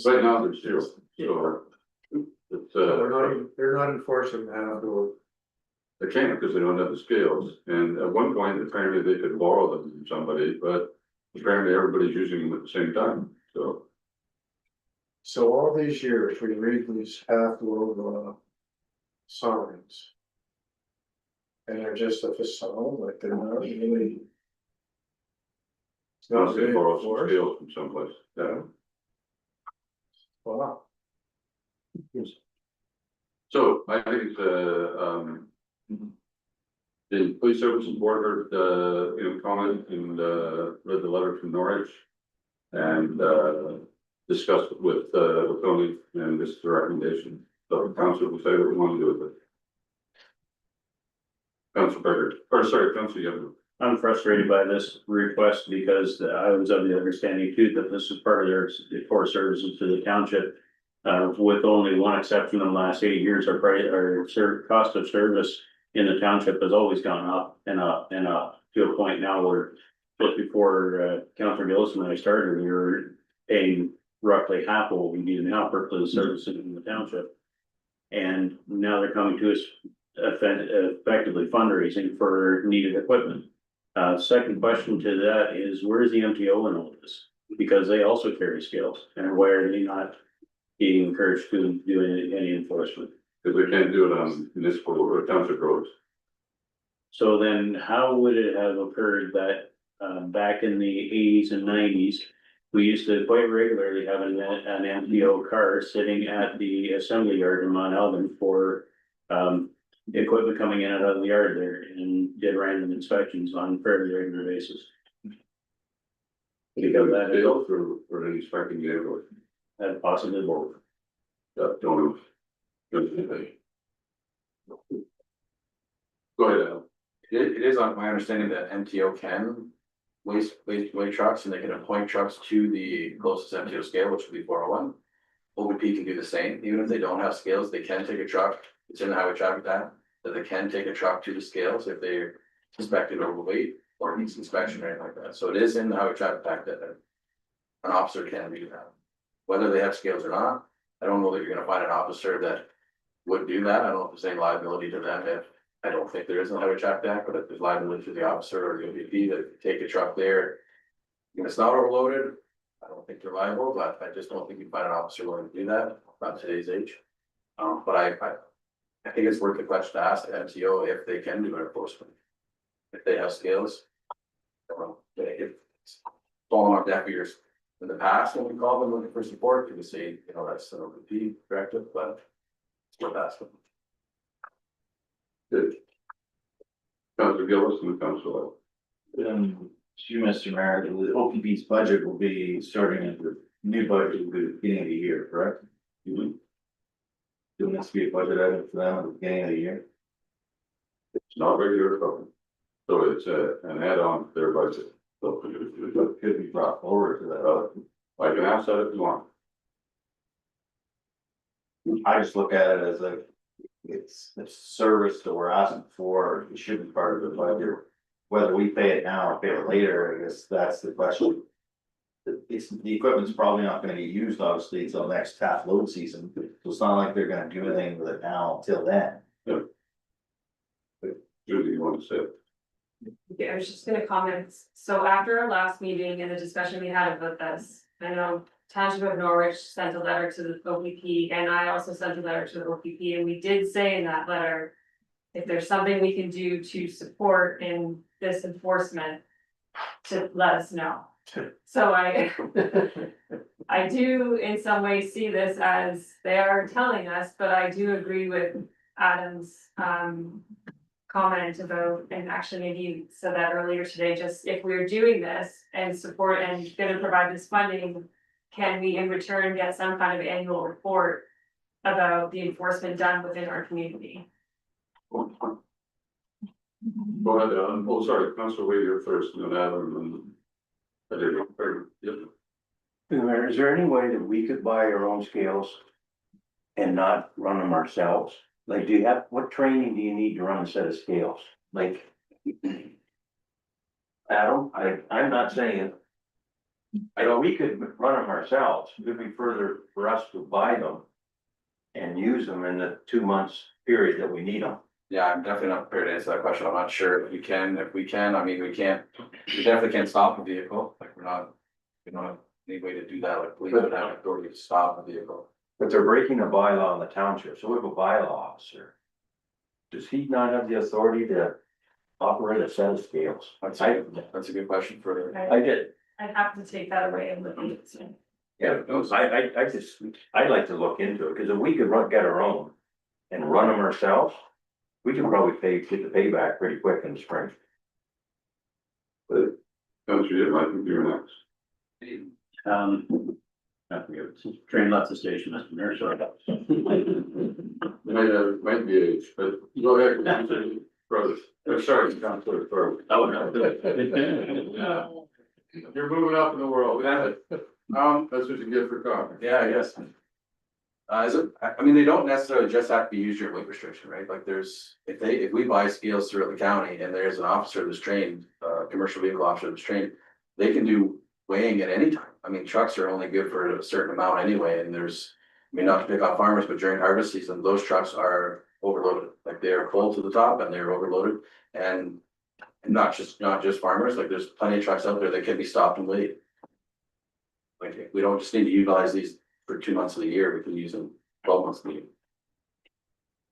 Speaker 1: Right now, there's 0, so. It's,
Speaker 5: They're not enforcing that, or
Speaker 1: they can't because they don't have the scales, and at one point, apparently they could borrow them from somebody, but apparently everybody's using them at the same time, so.
Speaker 5: so all these years, we read these half-load signs. And they're just a facade, like they're not really. It's not
Speaker 1: Unless they
Speaker 5: really
Speaker 1: borrow some
Speaker 5: enforced.
Speaker 1: scales from someplace, yeah.
Speaker 5: Wow.
Speaker 1: So I think the police services board heard, comment and, read the letter from Norwich. And, discussed it with Tony, and this is the recommendation, so the council will say what we want to do with it. Council Berger, or sorry, Council Young.
Speaker 12: I'm frustrated by this request because I was of the understanding too that this is part of their core services to the township. With only one exception in the last 8 years, our cost of service in the township has always gone up and up and up to a point now where just before Councilor Gillison and I started, we were paying roughly half of what we do now for the services in the township. And now they're coming to us effectively fundraising for needed equipment. Second question to that is, where is the MTO in all this? Because they also carry scales, and why are they not being encouraged to do any enforcement?
Speaker 1: Because we can't do it on municipal or township roads.
Speaker 12: So then how would it have occurred that back in the 80s and 90s, we used to quite regularly have an MTO car sitting at the assembly yard in Mount Elgin for equipment coming in and out of the yard there, and did random inspections on a fairly regular basis. Because that is
Speaker 1: Scales or any striking vehicle.
Speaker 12: that possibly both.
Speaker 1: Don't know. Go ahead, Al.
Speaker 4: It is on my understanding that MTO can weigh trucks, and they can appoint trucks to the closest MTO scale, which would be 401. OVP can do the same, even if they don't have scales, they can take a truck, it's in the highway traffic act, that they can take a truck to the scales if they're suspected overweight or needs inspection or anything like that. So it is in the highway traffic act that an officer can do that. Whether they have scales or not, I don't know that you're gonna find an officer that would do that. I don't know if there's any liability to them. If I don't think there is in the highway traffic act, but if there's liability to the officer or the OVP that take a truck there, and it's not overloaded, I don't think they're liable, but I just don't think you find an officer willing to do that, not today's age. But I think it's worth the question to ask the MTO if they can do enforcement. If they have scales. I don't know, if it's falling off deaf ears. In the past, when we called them looking for support, they would say, that's an OVP directive, but it's worth asking.
Speaker 1: Good. Councilor Gillis and Councilor.
Speaker 9: To Mr. Mayor, the OPP's budget will be starting at the new budget will be the beginning of the year, correct? Doing this to be a budget item for them at the beginning of the year.
Speaker 1: It's not regular equipment. So it's an add-on to their budget. So
Speaker 9: But could be brought forward to that.
Speaker 1: I can ask that if you want.
Speaker 9: I just look at it as it's service that we're asking for, it should be part of the budget. Whether we pay it now or pay it later, I guess that's the question. The equipment's probably not gonna get used, obviously, until next half load season, so it's not like they're gonna do anything with it now until then.
Speaker 1: Judy, you want to say it?
Speaker 13: Yeah, I was just gonna comment, so after our last meeting and the discussion we had about this, I know Township of Norwich sent a letter to the OPP, and I also sent a letter to the OPP, and we did say in that letter. If there's something we can do to support in this enforcement, to let us know. So I do in some ways see this as they are telling us, but I do agree with Adam's comment about, and actually maybe you said that earlier today, just if we're doing this and support and gonna provide this funding, can we in return get some kind of annual report about the enforcement done within our community?
Speaker 1: Go ahead, Adam. Oh, sorry, Councilor Wade, you're first, and then Adam, and. I did, yep.
Speaker 2: Mayor, is there any way that we could buy our own scales and not run them ourselves? Like, do you have, what training do you need to run a set of scales? Like, Adam, I'm not saying. I know we could run them ourselves. It would be further for us to buy them and use them in the 2 months period that we need them.
Speaker 4: Yeah, I'm definitely not prepared to answer that question. I'm not sure if we can, I mean, we definitely can't stop a vehicle, like we don't have any way to do that, like police would have authority to stop a vehicle.
Speaker 2: But they're breaking a bylaw in the township, so we have a bylaw officer. Does he not have the authority to operate a set of scales?
Speaker 4: That's a good question for.
Speaker 2: I did.
Speaker 13: I'd have to take that away and look into it.
Speaker 2: Yeah, I'd like to look into it, because if we could get our own and run them ourselves, we can probably get the payback pretty quick in the spring.
Speaker 1: Councilor, yeah, I think you're next.
Speaker 12: I forget, train left the station, Mr. Mayor, sorry.
Speaker 1: Might be age, but go ahead, Councilor Brothers. Sorry, Councilor Thorold.
Speaker 12: Oh, no.
Speaker 1: You're moving up in the world. That's what you get for coffee.
Speaker 4: Yeah, I guess. I mean, they don't necessarily just have to be used during weight restriction, right? Like if we buy scales throughout the county and there's an officer that's trained, commercial vehicle officer that's trained, they can do weighing at any time. I mean, trucks are only good for a certain amount anyway, and I mean, not to pick on farmers, but during harvest season, those trucks are overloaded. Like they are full to the top and they're overloaded, and not just farmers, like there's plenty of trucks out there that can be stopped and weighed. Like, we don't just need to utilize these for 2 months of the year, we can use them 12 months of the year.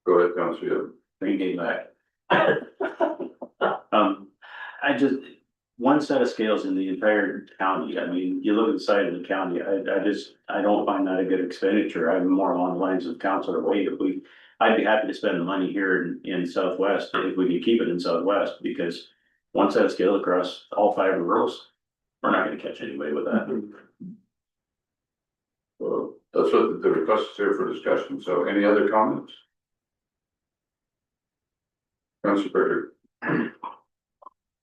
Speaker 1: Go ahead, Councilor.
Speaker 12: Thinking back. I just, one set of scales in the entire county, I mean, you look at the side of the county, I don't find that a good expenditure. I'm more along the lines of Councilor Wade. I'd be happy to spend the money here in Southwest, if we could keep it in Southwest, because one set of scale across all 5 rows, we're not gonna catch anybody with that.
Speaker 1: Well, that's what the request is here for discussion, so any other comments? Councilor Burger.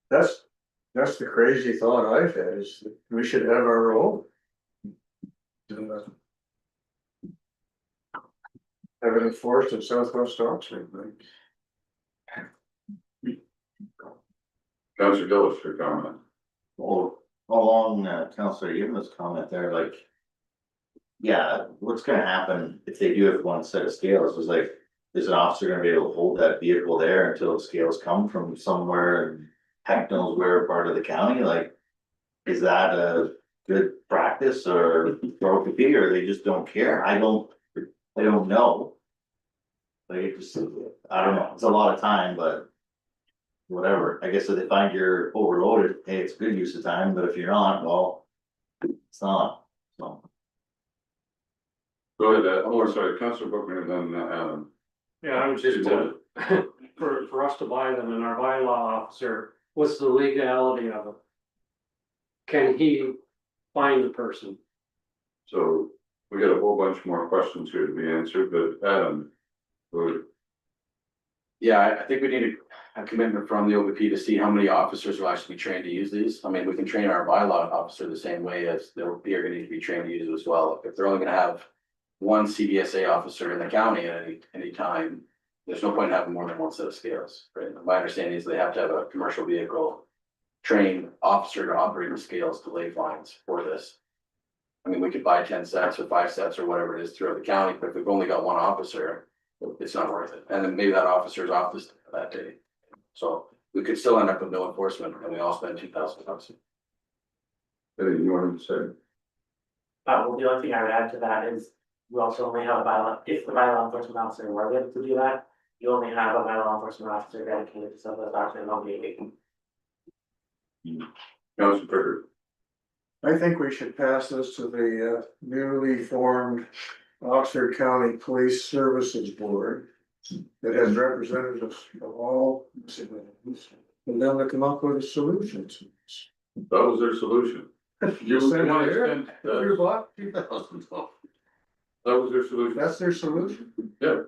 Speaker 5: That's the crazy thought I've had, is that we should have our own. Have it enforced in Southwest Oxford, like.
Speaker 1: Councilor Gillis, your comment.
Speaker 9: Well, along Councilor Yim's comment there, like. Yeah, what's gonna happen if they do have one set of scales, is like, is an officer gonna be able to hold that vehicle there until the scales come from somewhere and heck knows where part of the county, like. Is that a good practice or trophy, or they just don't care? I don't know. Like, it just, I don't know, it's a lot of time, but. Whatever, I guess if they find you're overloaded, hey, it's good use of time, but if you're not, well, it's not, so.
Speaker 1: Go ahead, oh, sorry, Councilor Brookman, and then Adam.
Speaker 8: Yeah, I was just, for us to buy them and our bylaw officer, what's the legality of it? Can he find the person?
Speaker 1: So we got a whole bunch more questions here to be answered, but Adam.
Speaker 4: Yeah, I think we need a commitment from the OVP to see how many officers will actually be trained to use these. I mean, we can train our bylaw officer the same way as the OVP are gonna need to be trained to use it as well. If they're only gonna have one CBSA officer in the county at any time, there's no point in having more than one set of scales, right? My understanding is they have to have a commercial vehicle trained officer to operate the scales to lay fines for this. I mean, we could buy 10 sets or 5 sets or whatever it is throughout the county, but if we've only got one officer, it's not worth it. And then maybe that officer is off this that day. So we could still end up with no enforcement and we all spend $2,000.
Speaker 1: Anything you wanted to say?
Speaker 11: Well, the only thing I would add to that is we also only have a bylaw, if the bylaw enforcement officer were able to do that, you only have a bylaw enforcement officer dedicated to Southwest Oxford and OVP.
Speaker 1: Councilor Burger.
Speaker 5: I think we should pass this to the newly formed Oxford County Police Services Board. that has representatives of all, and then they come up with a solution.
Speaker 1: That was their solution.
Speaker 5: You send
Speaker 1: want
Speaker 5: it
Speaker 1: to
Speaker 5: there,
Speaker 1: extend,
Speaker 5: $2,000.
Speaker 1: that was their solution.
Speaker 5: That's their solution?
Speaker 1: Yeah.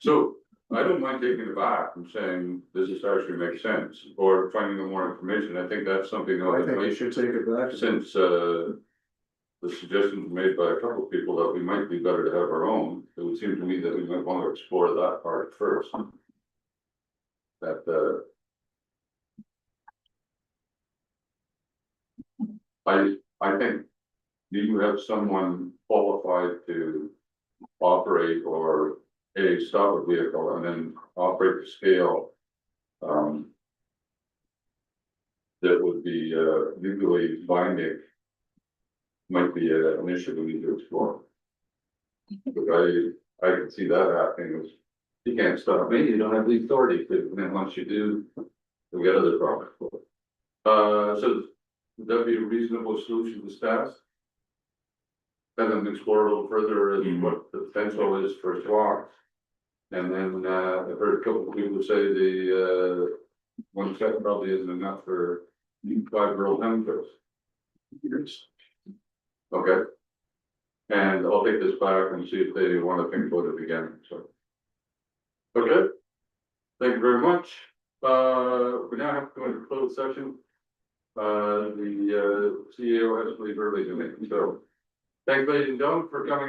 Speaker 1: So I don't mind taking it back and saying, does this actually make sense? Or finding out more information. I think that's something
Speaker 5: I
Speaker 1: that
Speaker 5: think we
Speaker 1: we
Speaker 5: should take it back.
Speaker 1: since, the suggestions made by a couple of people that we might be better to have our own, it would seem to me that we might want to explore that part first. That, I think, do you have someone qualified to operate or stop a vehicle and then operate the scale? That would be, legally binding. Might be an issue we need to explore. But I can see that happening, is you can't stop me, you don't have the authority to, and then once you do, we get other problems. So would that be a reasonable solution to staff? And then explore a little further as what the potential is for SWAC. And then, I've heard a couple of people say the, one set probably isn't enough for 5-year-old amateurs. Okay. And I'll take this back and see if they want to think about it again, so. Okay. Thank you very much. We now have to go into closed session. The CEO has to leave early tonight, so. Thanks, ladies and gentlemen, for coming.